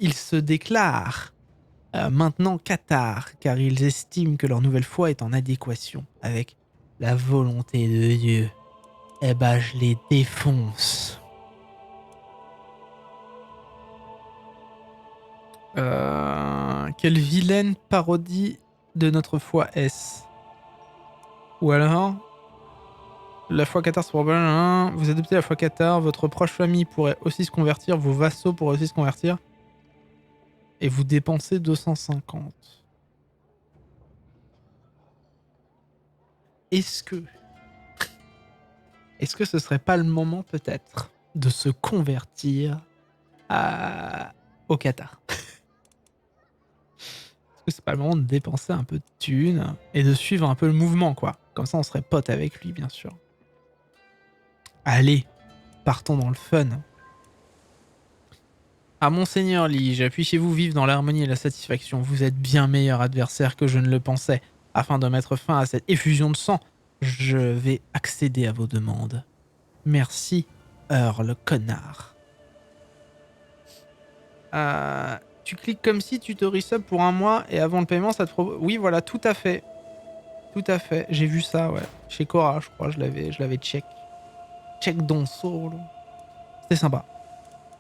Ils se déclarent maintenant cathares car ils estiment que leur nouvelle foi est en adéquation avec la volonté de Dieu. Eh ben, je les défonce. Quelle vilaine parodie de notre foi est-ce? Ou alors, la foi cathare, c'est probablement... Vous adoptez la foi cathare, votre proche famille pourrait aussi se convertir, vos vassaux pourraient aussi se convertir. Et vous dépensez 250. Est-ce que... Est-ce que ce serait pas le moment, peut-être, de se convertir au Qatar? Est-ce que c'est pas le moment de dépenser un peu de thunes et de suivre un peu le mouvement, quoi? Comme ça, on serait potes avec lui, bien sûr. Allez, partons dans le fun. Ah, Monseigneur Lige, appuichez-vous vivre dans l'harmonie et la satisfaction. Vous êtes bien meilleur adversaire que je ne le pensais. Afin de mettre fin à cette effusion de sang, je vais accéder à vos demandes. Merci, Earl Connard. Tu cliques comme si tu te resub pour un mois et avant le paiement, ça te propose... Oui, voilà, tout à fait. Tout à fait. J'ai vu ça, ouais. Chez Cora, je crois, je l'avais check. Check Don Solo. C'était sympa.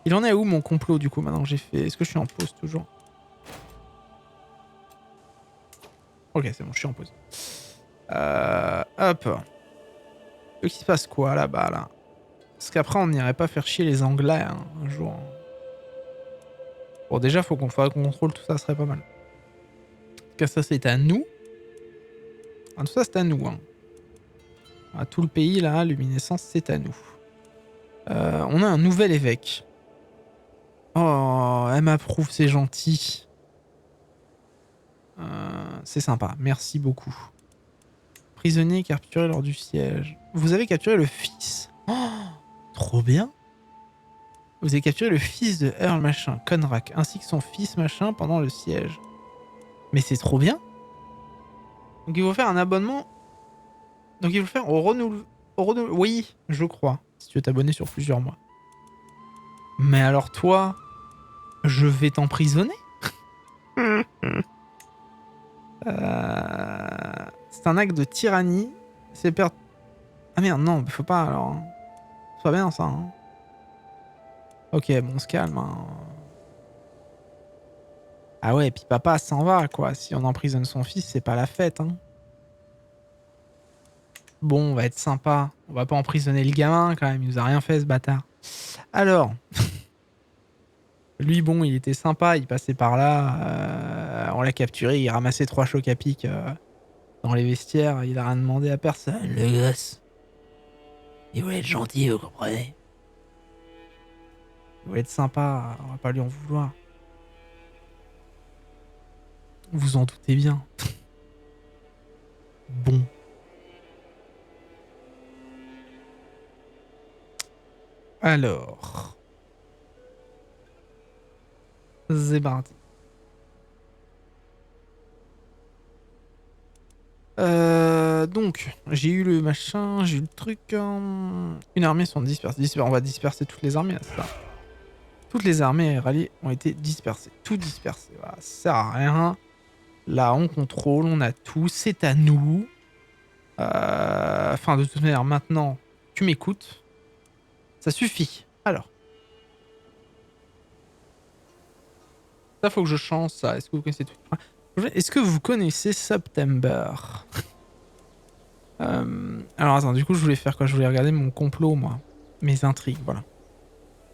Il en est où mon complot du coup maintenant que j'ai fait? Est-ce que je suis en pause toujours? Ok, c'est bon, je suis en pause. Hop. Il se passe quoi là-bas là? Parce qu'après on n'irait pas faire chier les Anglais hein, un jour. Bon déjà faut qu'on contrôle tout ça, serait pas mal. En tout cas ça c'est à nous. Ah, tout ça c'est à nous. Hein. Ah, tout le pays là, luminescence c'est à nous. On a un nouvel évêque. Oh, elle m'approuve, c'est gentil. C'est sympa, merci beaucoup. Prisonnier capturé lors du siège. Vous avez capturé le fils. Oh, trop bien. Vous avez capturé le fils de Earl machin, Conrack, ainsi que son fils machin pendant le siège. Mais c'est trop bien. Donc il faut faire un abonnement. Donc il faut faire au renouvellement. Oui, je crois. Si tu veux t'abonner sur plusieurs mois. Mais alors toi, je vais t'emprisonner. C'est un acte de tyrannie. C'est perdre. Ah merde, non, faut pas alors. C'est pas bien ça. Hein. Ok, bon, on se calme. Hein. Ah ouais, puis papa s'en va, quoi. Si on emprisonne son fils, c'est pas la fête. Hein. Bon, on va être sympa. On va pas emprisonner le gamin, quand même. Il nous a rien fait, ce bâtard. Alors. Lui, bon, il était sympa. Il passait par là. On l'a capturé. Il ramassait 3 chocs à pic dans les vestiaires. Il a rien demandé à personne. Le gosse. Il voulait être gentil, vous comprenez? Il voulait être sympa. On va pas lui en vouloir. Vous en doutez bien. Bon. Alors. C'est parti. Donc, j'ai eu le machin, j'ai eu le truc. Une armée sont dispersées. On va disperser toutes les armées, là, c'est ça. Toutes les armées ralliées ont été dispersées. Tout dispersé. Voilà, ça sert à rien. Là, on contrôle, on a tout. C'est à nous. Enfin, de toute manière, maintenant, tu m'écoutes. Ça suffit. Alors. Ça, faut que je change ça. Est-ce que vous connaissez tout? Est-ce que vous connaissez September? Alors attends, du coup je voulais faire quoi? Je voulais regarder mon complot moi. Mes intrigues, voilà.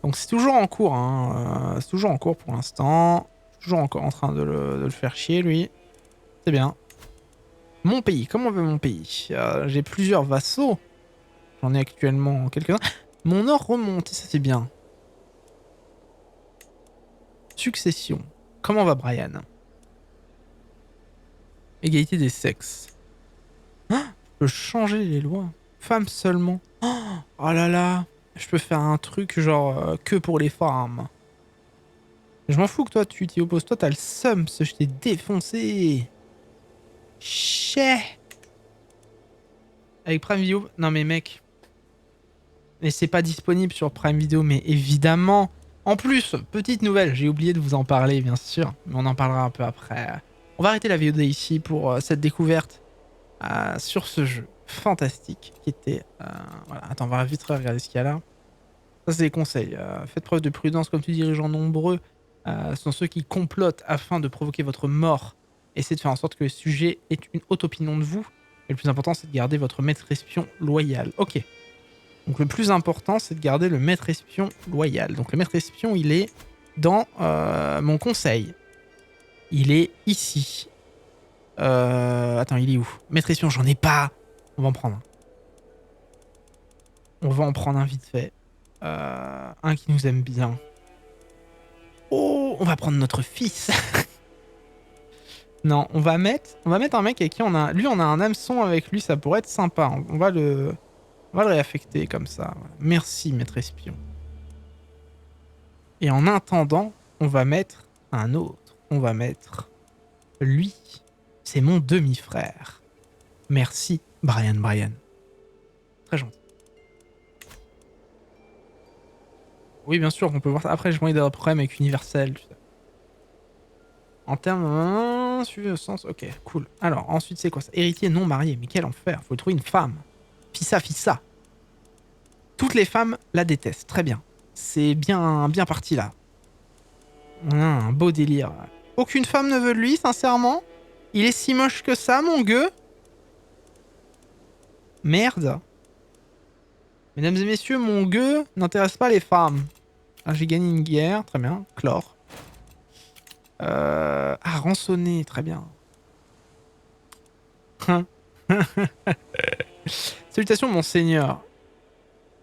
Donc c'est toujours en cours, hein. C'est toujours en cours pour l'instant. Toujours encore en train de le faire chier lui. C'est bien. Mon pays, comment va mon pays? J'ai plusieurs vassaux. J'en ai actuellement quelques-uns. Mon or remonte, et ça c'est bien. Succession. Comment va Brian? Égalité des sexes. Ah, je peux changer les lois. Femmes seulement. Oh là là. Je peux faire un truc genre que pour les femmes. Je m'en fous que toi tu t'y opposes. Toi t'as le seum, parce que je t'ai défoncé. Chais. Avec Prime Video. Non mais mec. Mais c'est pas disponible sur Prime Video, mais évidemment. En plus, petite nouvelle, j'ai oublié de vous en parler bien sûr. Mais on en parlera un peu après. On va arrêter la VOD ici pour cette découverte sur ce jeu. fantastique qui était... voilà. Attends, on va vite regarder ce qu'il y a là. Ça, c'est des conseils. Faites preuve de prudence comme tu dirigeants nombreux. Sont ceux qui complotent afin de provoquer votre mort. Essayez de faire en sorte que le sujet ait une haute opinion de vous. Et le plus important, c'est de garder votre maître espion loyal. Ok. Donc le plus important, c'est de garder le maître espion loyal. Donc le maître espion, il est dans mon conseil. Il est ici. Attends, il est où? Maître espion, j'en ai pas. On va en prendre un. On va en prendre un vite fait. Un qui nous aime bien. Oh, on va prendre notre fils. Non, on va mettre un mec avec qui on a... Lui, on a un hameçon avec lui, ça pourrait être sympa. On va le réaffecter comme ça. Voilà. Merci, maître espion. Et en attendant, on va mettre un autre. On va mettre lui. C'est mon demi-frère. Merci, Brian. Très gentil. Oui, bien sûr, on peut voir ça. Après, j'ai pas envie d'avoir un problème avec Universel. Tu sais. En termes... suivi au sens... Ok, cool. Alors, ensuite, c'est quoi ça? Héritier non marié. Mais quel enfer. Faut trouver une femme. Fissa. Toutes les femmes la détestent. Très bien. C'est bien parti, là. On a un beau délire. Aucune femme ne veut de lui, sincèrement. Il est si moche que ça, mon gueux. Merde. Mesdames et messieurs, mon gueux n'intéresse pas les femmes. Ah, j'ai gagné une guerre. Très bien. Chlore. Rançonner. Très bien. Salutations, monseigneur.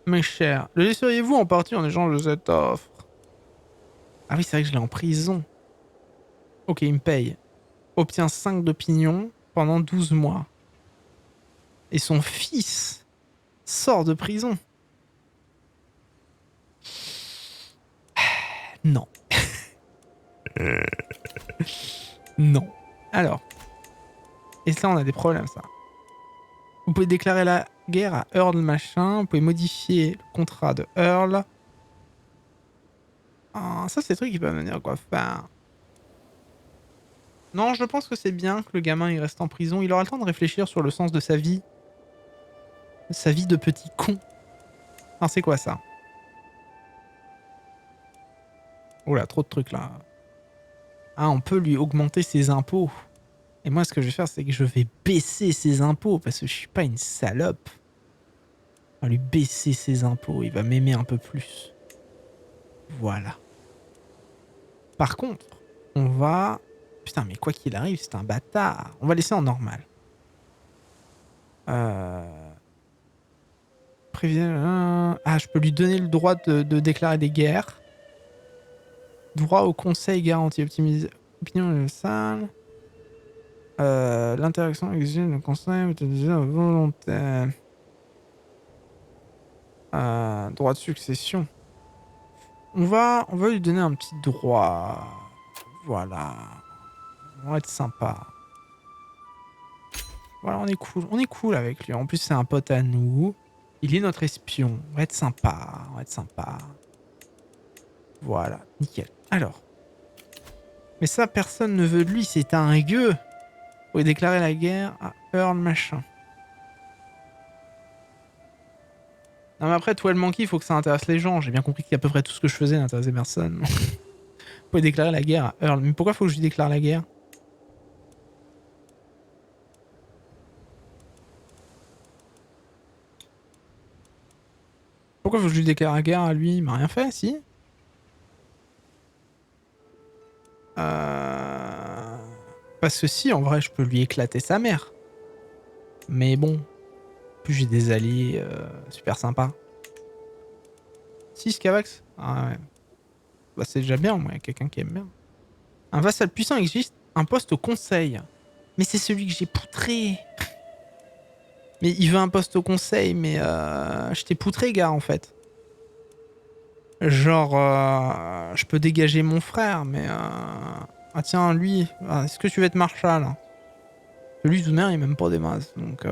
Mes chers, le laisseriez-vous en partie en échange de cette offre? Ah oui, c'est vrai que je l'ai en prison. Ok, il me paye. Obtient 5 d'opinion pendant 12 mois. Et son fils sort de prison. Non. Non. Alors. Et ça, on a des problèmes, ça. Vous pouvez déclarer la guerre à Earl machin. Vous pouvez modifier le contrat de Earl. Ah, ça, c'est des trucs qui peuvent me dire quoi faire. Non, je pense que c'est bien que le gamin il reste en prison. Il aura le temps de réfléchir sur le sens de sa vie. Sa vie de petit con. Ah, c'est quoi ça? Oh là, trop de trucs là. Ah, on peut lui augmenter ses impôts. Et moi, ce que je vais faire, c'est que je vais baisser ses impôts parce que je suis pas une salope. On va lui baisser ses impôts. Il va m'aimer un peu plus. Voilà. Par contre, on va... Putain, mais quoi qu'il arrive, c'est un bâtard. On va laisser en normal. Ah, je peux lui donner le droit de déclarer des guerres. Droit au conseil garanti. Optimiser. Opinion universelle. L'interaction exige le conseil volontaire. Droit de succession. On va lui donner un petit droit. Voilà. On va être sympa. Voilà, on est cool avec lui. En plus, c'est un pote à nous. Il est notre espion. On va être sympa. Voilà, nickel. Alors. Mais ça, personne ne veut de lui. C'est un gueux. Vous pouvez déclarer la guerre à Earl machin. Non mais après, toi le manqué, il faut que ça intéresse les gens. J'ai bien compris qu'à peu près tout ce que je faisais n'intéressait personne. Vous pouvez déclarer la guerre à Earl. Mais pourquoi faut que je lui déclare la guerre? Pourquoi faut que je lui déclare la guerre à lui? Il m'a rien fait, si? Parce que si, en vrai, je peux lui éclater sa mère. Mais bon, en plus j'ai des alliés super sympas. 6 Cavax? Ah ouais. Bah c'est déjà bien, moi, quelqu'un qui aime bien. Un vassal puissant existe un poste au conseil. Mais c'est celui que j'ai poutré. Mais il veut un poste au conseil, mais je t'ai poutré, gars, en fait. Genre, je peux dégager mon frère, mais... Ah tiens, lui, est-ce que tu veux être marshal? Lui, tout de même, il est même pas des masses, donc...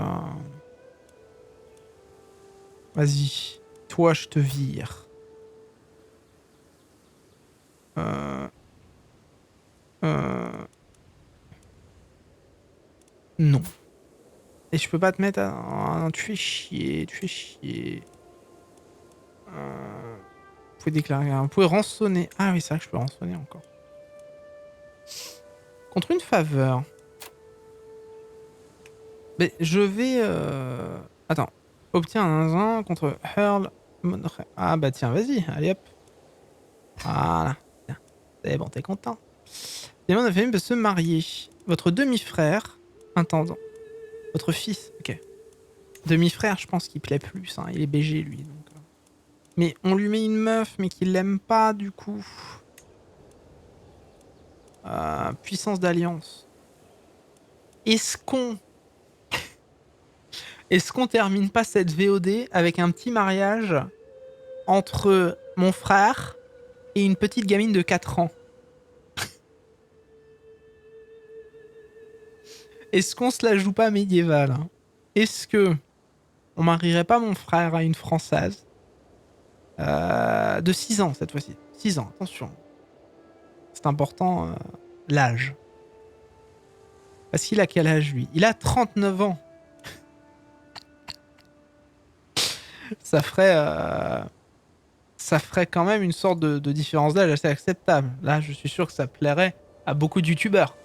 Vas-y, toi, je te vire. Euh... Non. Et je peux pas te mettre à... Ah non, tu fais chier, tu fais chier. Vous pouvez déclarer... Vous pouvez rançonner. Ah oui, c'est vrai que je peux rançonner encore. Contre une faveur. Mais je vais... Attends. Obtiens un zinzin contre Hurl... Ah bah tiens, vas-y, allez hop. Voilà. Tiens. C'est bon, t'es content. Les membres de la famille peuvent se marier. Votre demi-frère... Intendant. Votre fils, ok. Demi-frère, je pense qu'il plaît plus. Hein. Il est BG, lui. Donc... Mais on lui met une meuf, mais qu'il l'aime pas, du coup. Puissance d'alliance. Est-ce qu'on... Est-ce qu'on termine pas cette VOD avec un petit mariage entre mon frère et une petite gamine de 4 ans? Est-ce qu'on se la joue pas médiévale, hein? Est-ce que on marierait pas mon frère à une Française de 6 ans cette fois-ci? 6 ans, attention. C'est important, l'âge. Parce qu'il a quel âge, lui? Il a 39 ans. Ça ferait quand même une sorte de différence d'âge assez acceptable. Là, je suis sûr que ça plairait à beaucoup de youtubeurs.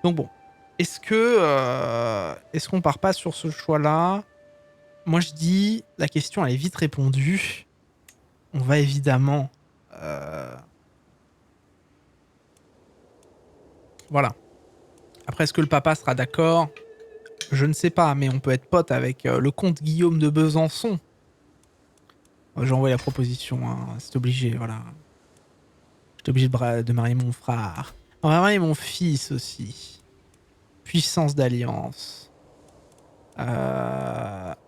Donc bon, est-ce qu'on part pas sur ce choix-là? Moi, je dis, la question elle est vite répondue. On va évidemment, voilà. Après, est-ce que le papa sera d'accord? Je ne sais pas, mais on peut être pote avec le comte Guillaume de Besançon. J'ai envoyé la proposition, hein. C'est obligé, voilà. J'étais obligé de marier mon frère. On va marier mon fils aussi. Puissance d'alliance. On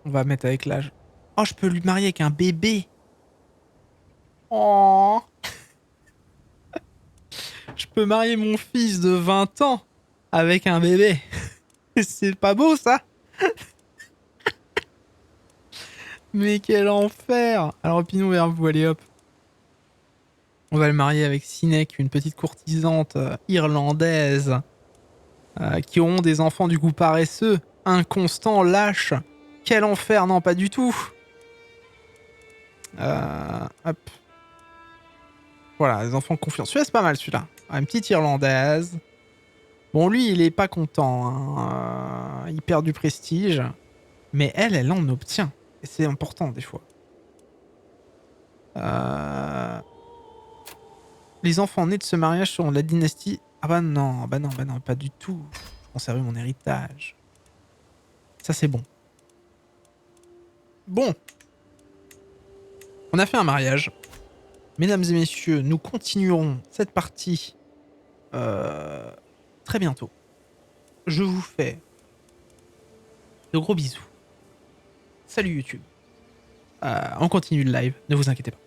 va mettre avec l'âge. Oh, je peux lui marier avec un bébé. Oh. Je peux marier mon fils de 20 ans avec un bébé. C'est pas beau, ça? Mais quel enfer. Alors, opinion vers vous, allez hop. On va le marier avec Sinek, une petite courtisante irlandaise qui auront des enfants du coup paresseux, inconstants, lâches. Quel enfer, non, pas du tout. Hop. Voilà, les enfants confiants. Celui-là, c'est pas mal, celui-là. Une petite irlandaise. Bon, lui, il est pas content. Hein. Il perd du prestige. Mais elle en obtient. Et c'est important, des fois. Les enfants nés de ce mariage seront de la dynastie... Ah bah non, pas du tout. Je conserve mon héritage. Ça, c'est bon. Bon. On a fait un mariage. Mesdames et messieurs, nous continuerons cette partie très bientôt. Je vous fais de gros bisous. Salut YouTube. On continue le live, ne vous inquiétez pas.